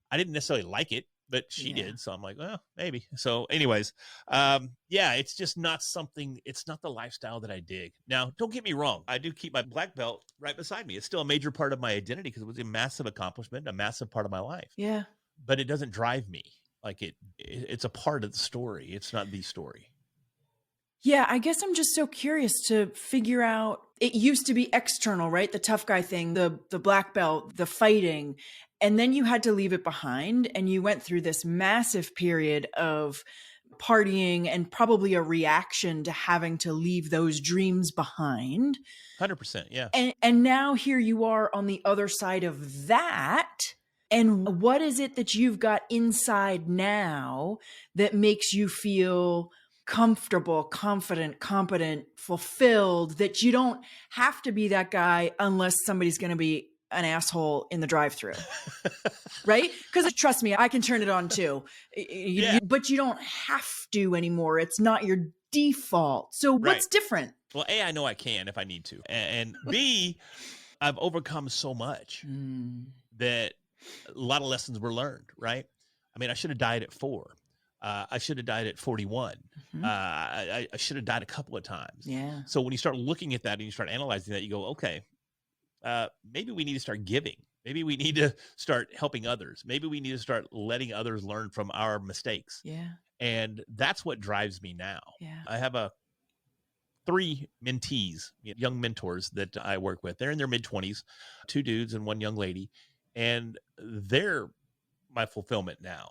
I didn't necessarily like it, but she did. So I'm like, well, maybe. So anyways, it's just not something, it's not the lifestyle that I dig. Now, don't get me wrong. I do keep my black belt right beside me. It's still a major part of my identity because it was a massive accomplishment, a massive part of my life. Yeah. But it doesn't drive me. Like it's a part of the story. It's not the story. Yeah, I guess I'm just so curious to figure out, it used to be external, right? The tough guy thing, the black belt, the fighting, and then you had to leave it behind and you went through this massive period of partying and probably a reaction to having to leave those dreams behind. 100%, yeah. And now here you are on the other side of that. And what is it that you've got inside now that makes you feel comfortable, confident, competent, fulfilled, that you don't have to be that guy unless somebody's going to be an asshole in the drive-thru, right? Because trust me, I can turn it on too, but you don't have to anymore. It's not your default. So what's different? Well, A, I know I can if I need to. And B, I've overcome so much that a lot of lessons were learned, right? I mean, I should have died at 4. I should have died at 41. I should have died a couple of times. Yeah. So when you start looking at that and you start analyzing that, you go, okay, maybe we need to start giving. Maybe we need to start helping others. Maybe we need to start letting others learn from our mistakes. Yeah. And that's what drives me now. Yeah. I have 3 mentees, young mentors that I work with. They're in their mid-20s, 2 dudes and 1 young lady. And they're my fulfillment now.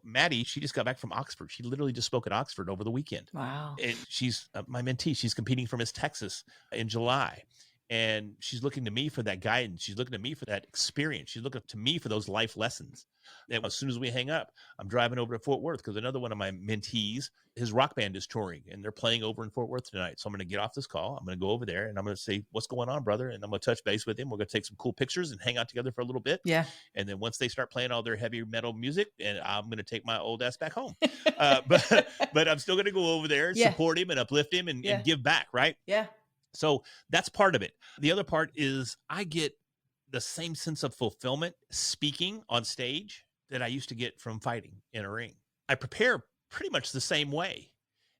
Maddie, she just got back from Oxford. She literally just spoke at Oxford over the weekend. Wow. And she's my mentee. She's competing for Miss Texas in July. And she's looking to me for that guidance. She's looking to me for that experience. She's looking to me for those life lessons. And as soon as we hang up, I'm driving over to Fort Worth because another one of my mentees, his rock band is touring and they're playing over in Fort Worth tonight. So I'm going to get off this call. I'm going to go over there and I'm going to say, what's going on, brother? And I'm going to touch base with him. We're going to take some cool pictures and hang out together for a little bit. Yeah. And then once they start playing all their heavy metal music, and I'm going to take my old ass back home. But I'm still going to go over there and support him and uplift him and give back. Right. Yeah. So that's part of it. The other part is I get the same sense of fulfillment speaking on stage that I used to get from fighting in a ring. I prepare pretty much the same way.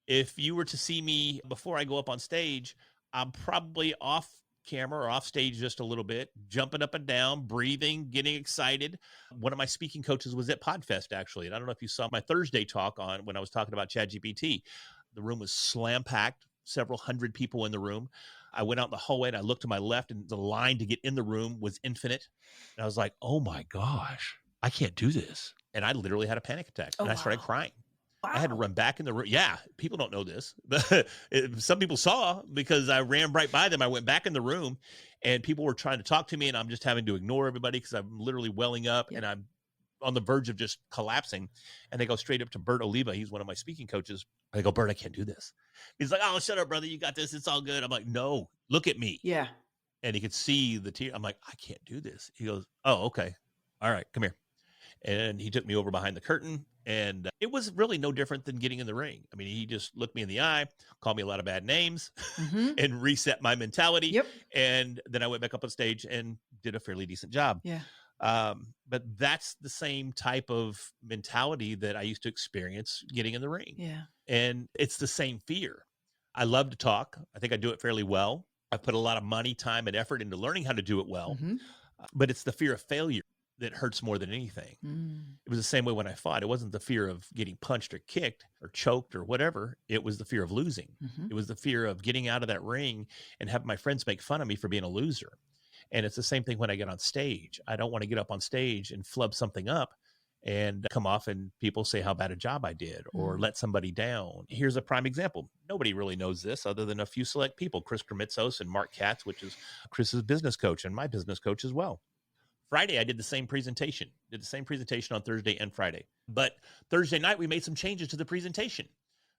If you were to see me before I go up on stage, I'm probably off camera or off stage just a little bit, jumping up and down, breathing, getting excited. One of my speaking coaches was at PodFest, actually. And I don't know if you saw my Thursday talk on when I was talking about ChatGPT. The room was slam packed. Several hundred people in the room. I went out in the hallway and I looked to my left and the line to get in the room was infinite. And I was like, oh my gosh, I can't do this. And I literally had a panic attack and I started crying. Wow. I had to run back in the room. Yeah, people don't know this, but some people saw because I ran right by them. I went back in the room and people were trying to talk to me and I'm just having to ignore everybody because I'm literally welling up and I'm on the verge of just collapsing. And they go straight up to Bert Oliva. He's one of my speaking coaches. I go, Bert, I can't do this. He's like, oh, shut up, brother. You got this. It's all good. I'm like, no, look at me. Yeah. And he could see the tear. I'm like, I can't do this. He goes, oh, okay. All right, come here. And he took me over behind the curtain. And it was really no different than getting in the ring. I mean, he just looked me in the eye, called me a lot of bad names, and reset my mentality. Yep. And then I went back up on stage and did a fairly decent job. Yeah. But that's the same type of mentality that I used to experience getting in the ring. Yeah. And it's the same fear. I love to talk. I think I do it fairly well. I've put a lot of money, time, and effort into learning how to do it well. But it's the fear of failure that hurts more than anything. It was the same way when I fought. It wasn't the fear of getting punched or kicked or choked or whatever. It was the fear of losing. It was the fear of getting out of that ring and having my friends make fun of me for being a loser. And it's the same thing when I get on stage. I don't want to get up on stage and flub something up and come off and people say how bad a job I did or let somebody down. Here's a prime example. Nobody really knows this other than a few select people, Chris Kremitzos and Mark Katz, which is Chris's business coach and my business coach as well. Friday, I did the same presentation, on Thursday and Friday. But Thursday night, we made some changes to the presentation.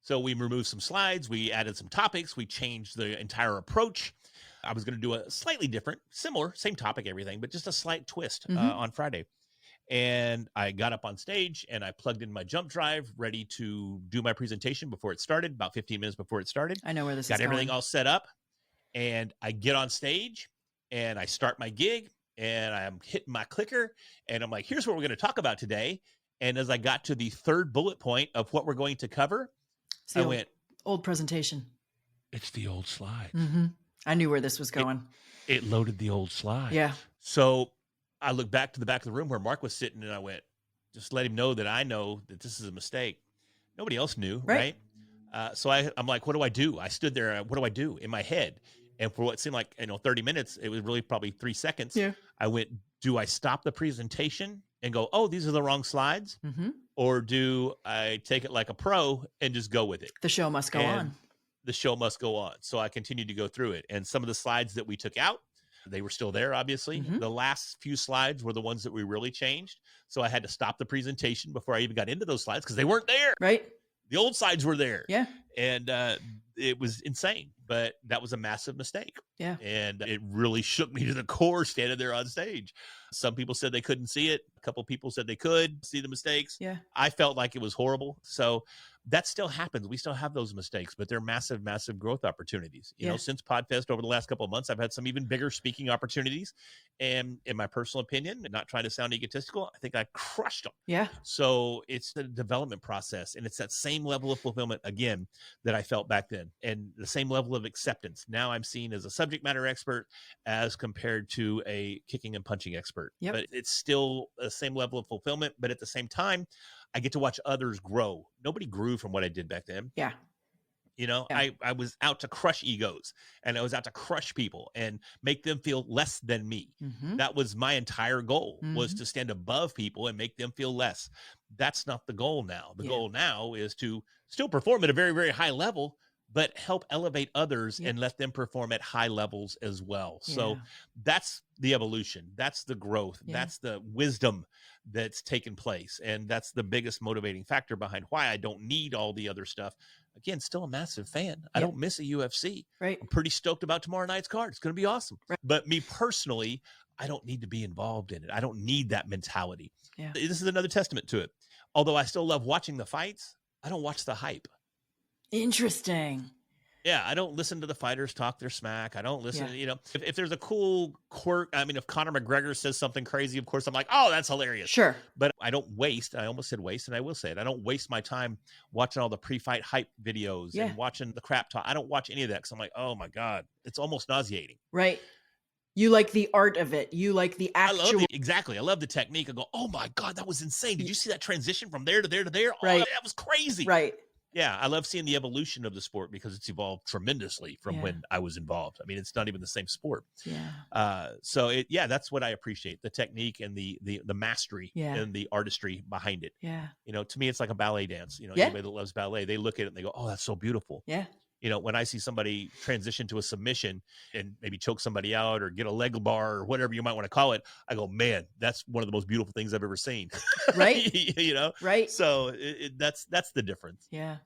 So we removed some slides, we added some topics, we changed the entire approach. I was going to do a slightly different, similar, same topic, everything, but just a slight twist on Friday. And I got up on stage and I plugged in my jump drive, ready to do my presentation before it started, about 15 minutes before it started. I know where this is going. Got everything going. all set up. And I get on stage and I start my gig and I'm hitting my clicker and I'm like, here's what we're going to talk about today. And as I got to the third bullet point of what we're going to cover, I went, old presentation. It's the old slides. I knew where this was going. It loaded the old slides. Yeah. So I looked back to the back of the room where Mark was sitting and I went, just let him know that I know that this is a mistake. Nobody else knew, right? So I'm like, what do I do? I stood there. What do I do in my head? And for what seemed like, 30 minutes, it was really probably 3 seconds. Yeah. I went, do I stop the presentation and go, oh, these are the wrong slides? Or do I take it like a pro and just go with it? The show must go on. The show must go on. So I continued to go through it. And some of the slides that we took out, they were still there, obviously. The last few slides were the ones that we really changed. So I had to stop the presentation before I even got into those slides because they weren't there. Right. The old slides were there. Yeah. And it was insane, but that was a massive mistake. Yeah. And it really shook me to the core standing there on stage. Some people said they couldn't see it. A couple people said they could see the mistakes. Yeah. I felt like it was horrible. So that still happens. We still have those mistakes, but they're massive, massive growth opportunities. You know, since PodFest over the last couple of months, I've had some even bigger speaking opportunities. And in my personal opinion, and not trying to sound egotistical, I think I crushed them. Yeah. So it's the development process. And it's that same level of fulfillment, again, that I felt back then. And the same level of acceptance. Now I'm seen as a subject matter expert as compared to a kicking and punching expert. Yep. But it's still the same level of fulfillment. But at the same time, I get to watch others grow. Nobody grew from what I did back then. Yeah. You know, I was out to crush egos and I was out to crush people and make them feel less than me. That was my entire goal, was to stand above people and make them feel less. That's not the goal now. The goal now is to still perform at a very, very high level, but help elevate others Yeah. and let them perform at high levels as well. So Yeah. that's the evolution. That's the growth. Yeah. That's the wisdom that's taken place. And that's the biggest motivating factor behind why I don't need all the other stuff. Again, still a massive fan. I Yep. don't miss a UFC. Right. I'm pretty stoked about tomorrow night's card. It's going to be awesome. Right. But me personally, I don't need to be involved in it. I don't need that mentality. Yeah. This is another testament to it. Although I still love watching the fights, I don't watch the hype. Interesting. Yeah, I don't listen to the fighters talk their smack. I don't listen, Yeah. if there's a cool quirk, I mean, if Conor McGregor says something crazy, of course, I'm like, oh, that's hilarious. Sure. But I almost said waste, and I will say it. I don't waste my time watching all the pre-fight hype videos Yeah. and watching the crap talk. I don't watch any of that because I'm like, oh my God, it's almost nauseating. Right. You like the art of it. You like the actual. Exactly. I love the technique. I go, oh my God, that was insane. Did you see that transition from there to there to there? Oh, Right. that was crazy. Right. Yeah, I love seeing the evolution of the sport because it's evolved tremendously from when I was involved. I mean, it's not even the same sport. Yeah. So that's what I appreciate, the technique and the mastery and the artistry behind it. Yeah. To me, it's like a ballet dance. Yeah. Anybody that loves ballet, they look at it and they go, oh, that's so beautiful. Yeah. When I see somebody transition to a submission and maybe choke somebody out or get a leg bar or whatever you might want to call it, I go, man, that's one of the most beautiful things I've ever seen. Right. Right. So that's the difference. Yeah.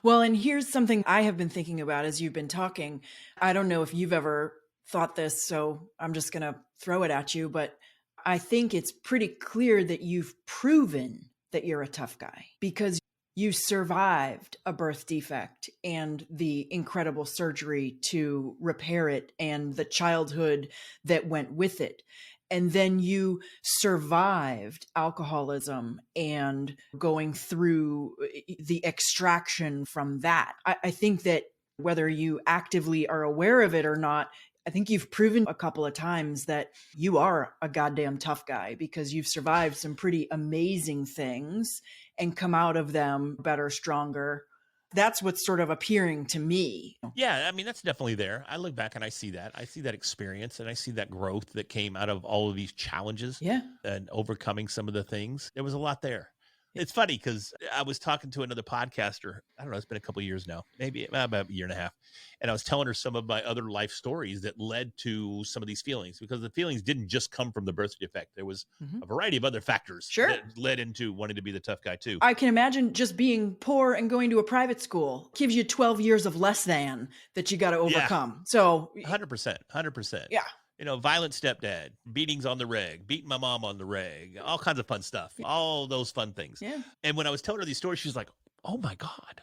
Well, and here's something I have been thinking about as you've been talking. I don't know if you've ever thought this, so I'm just going to throw it at you, but I think it's pretty clear that you've proven that you're a tough guy because you survived a birth defect and the incredible surgery to repair it and the childhood that went with it. And then you survived alcoholism and going through the extraction from that. I think that whether you actively are aware of it or not, I think you've proven a couple of times that you are a goddamn tough guy because you've survived some pretty amazing things and come out of them better, stronger. That's what's sort of appearing to me. Yeah, I mean, that's definitely there. I look back and I see that. I see that experience and I see that growth that came out of all of these challenges and overcoming some of the things. There was a lot there. It's funny because I was talking to another podcaster. I don't know. It's been a couple of years now, maybe about a year and a half. And I was telling her some of my other life stories that led to some of these feelings because the feelings didn't just come from the birth defect. There was a variety of other factors that led into wanting to be the tough guy too. I can imagine just being poor and going to a private school gives you 12 years of less than that you got to overcome. So 100%. Yeah. Violent stepdad, beatings on the reg, beating my mom on the reg, all kinds of fun stuff, all those fun things. Yeah. And when I was telling her these stories, she was like, oh my God.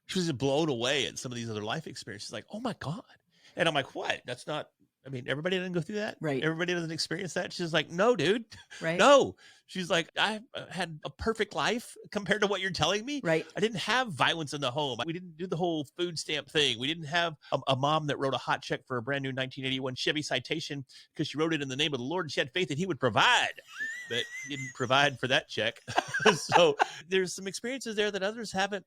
She was blown away at some of these other life experiences. She's like, oh my God. And I'm like, what? That's not, I mean, everybody doesn't go through that. Right. Everybody doesn't experience that. She's like, no, dude. Right. No. She's like, I had a perfect life compared to what you're telling me. Right. I didn't have violence in the home. We didn't do the whole food stamp thing. We didn't have a mom that wrote a hot check for a brand new 1981 Chevy Citation because she wrote it in the name of the Lord and she had faith that he would provide. But he didn't provide for that check. So there's some experiences there that others haven't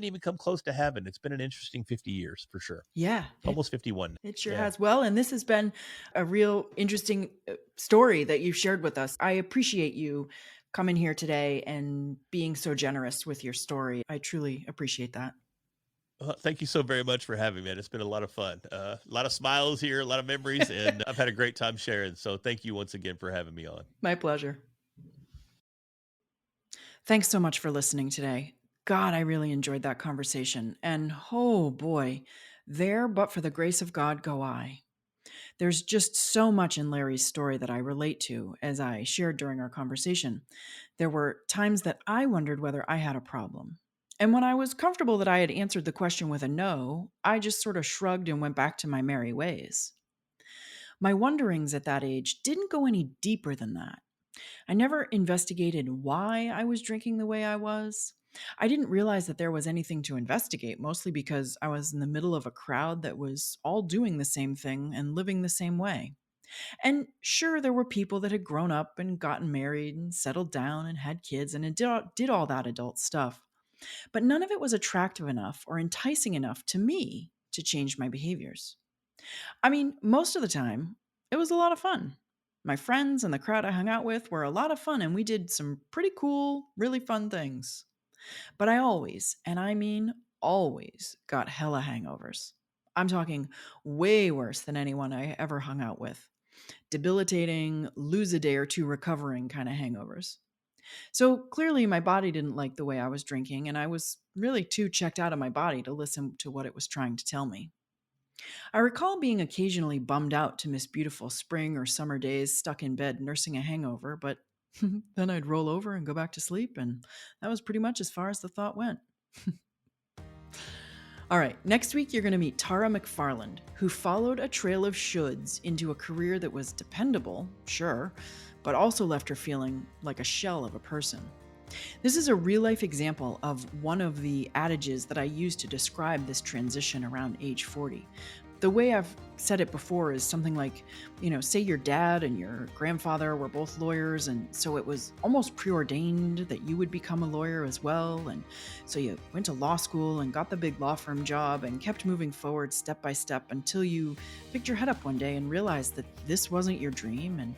even come close to having. It's been an interesting 50 years for sure. Yeah. Almost 51. It sure has. Well, and this has been a real interesting story that you've shared with us. I appreciate you coming here today and being so generous with your story. I truly appreciate that. Thank you so very much for having me, man. It's been a lot of fun. A lot of smiles here, a lot of memories, and I've had a great time sharing. So thank you once again for having me on. My pleasure. Thanks so much for listening today. God, I really enjoyed that conversation. And oh boy, there, but for the grace of God, go I. There's just so much in Larry's story that I relate to, as I shared during our conversation. There were times that I wondered whether I had a problem. And when I was comfortable that I had answered the question with a no, I just sort of shrugged and went back to my merry ways. My wonderings at that age didn't go any deeper than that. I never investigated why I was drinking the way I was. I didn't realize that there was anything to investigate, mostly because I was in the middle of a crowd that was all doing the same thing and living the same way. And sure, there were people that had grown up and gotten married and settled down and had kids and did all that adult stuff. But none of it was attractive enough or enticing enough to me to change my behaviors. I mean, most of the time, it was a lot of fun. My friends and the crowd I hung out with were a lot of fun, and we did some pretty cool, really fun things. But I always, and I mean always got hella hangovers. I'm talking way worse than anyone I ever hung out with. Debilitating, lose a day or two recovering kind of hangovers. So clearly, my body didn't like the way I was drinking, and I was really too checked out of my body to listen to what it was trying to tell me. I recall being occasionally bummed out to miss beautiful spring or summer days stuck in bed nursing a hangover, but then I'd roll over and go back to sleep, and that was pretty much as far as the thought went. All right, next week you're going to meet Tara McFarland, who followed a trail of shoulds into a career that was dependable, sure, but also left her feeling like a shell of a person. This is a real-life example of one of the adages that I use to describe this transition around age 40. The way I've said it before is something like, say your dad and your grandfather were both lawyers, and so it was almost preordained that you would become a lawyer as well. And so you went to law school and got the big law firm job and kept moving forward step by step until you picked your head up one day and realized that this wasn't your dream, and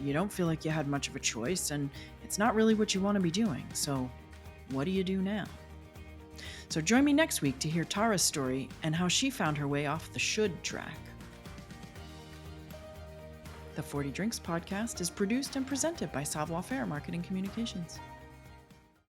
you don't feel like you had much of a choice, and it's not really what you want to be doing. So what do you do now? So join me next week to hear Tara's story and how she found her way off the should track. The 40 Drinks podcast is produced and presented by Savoir Faire Marketing Communications.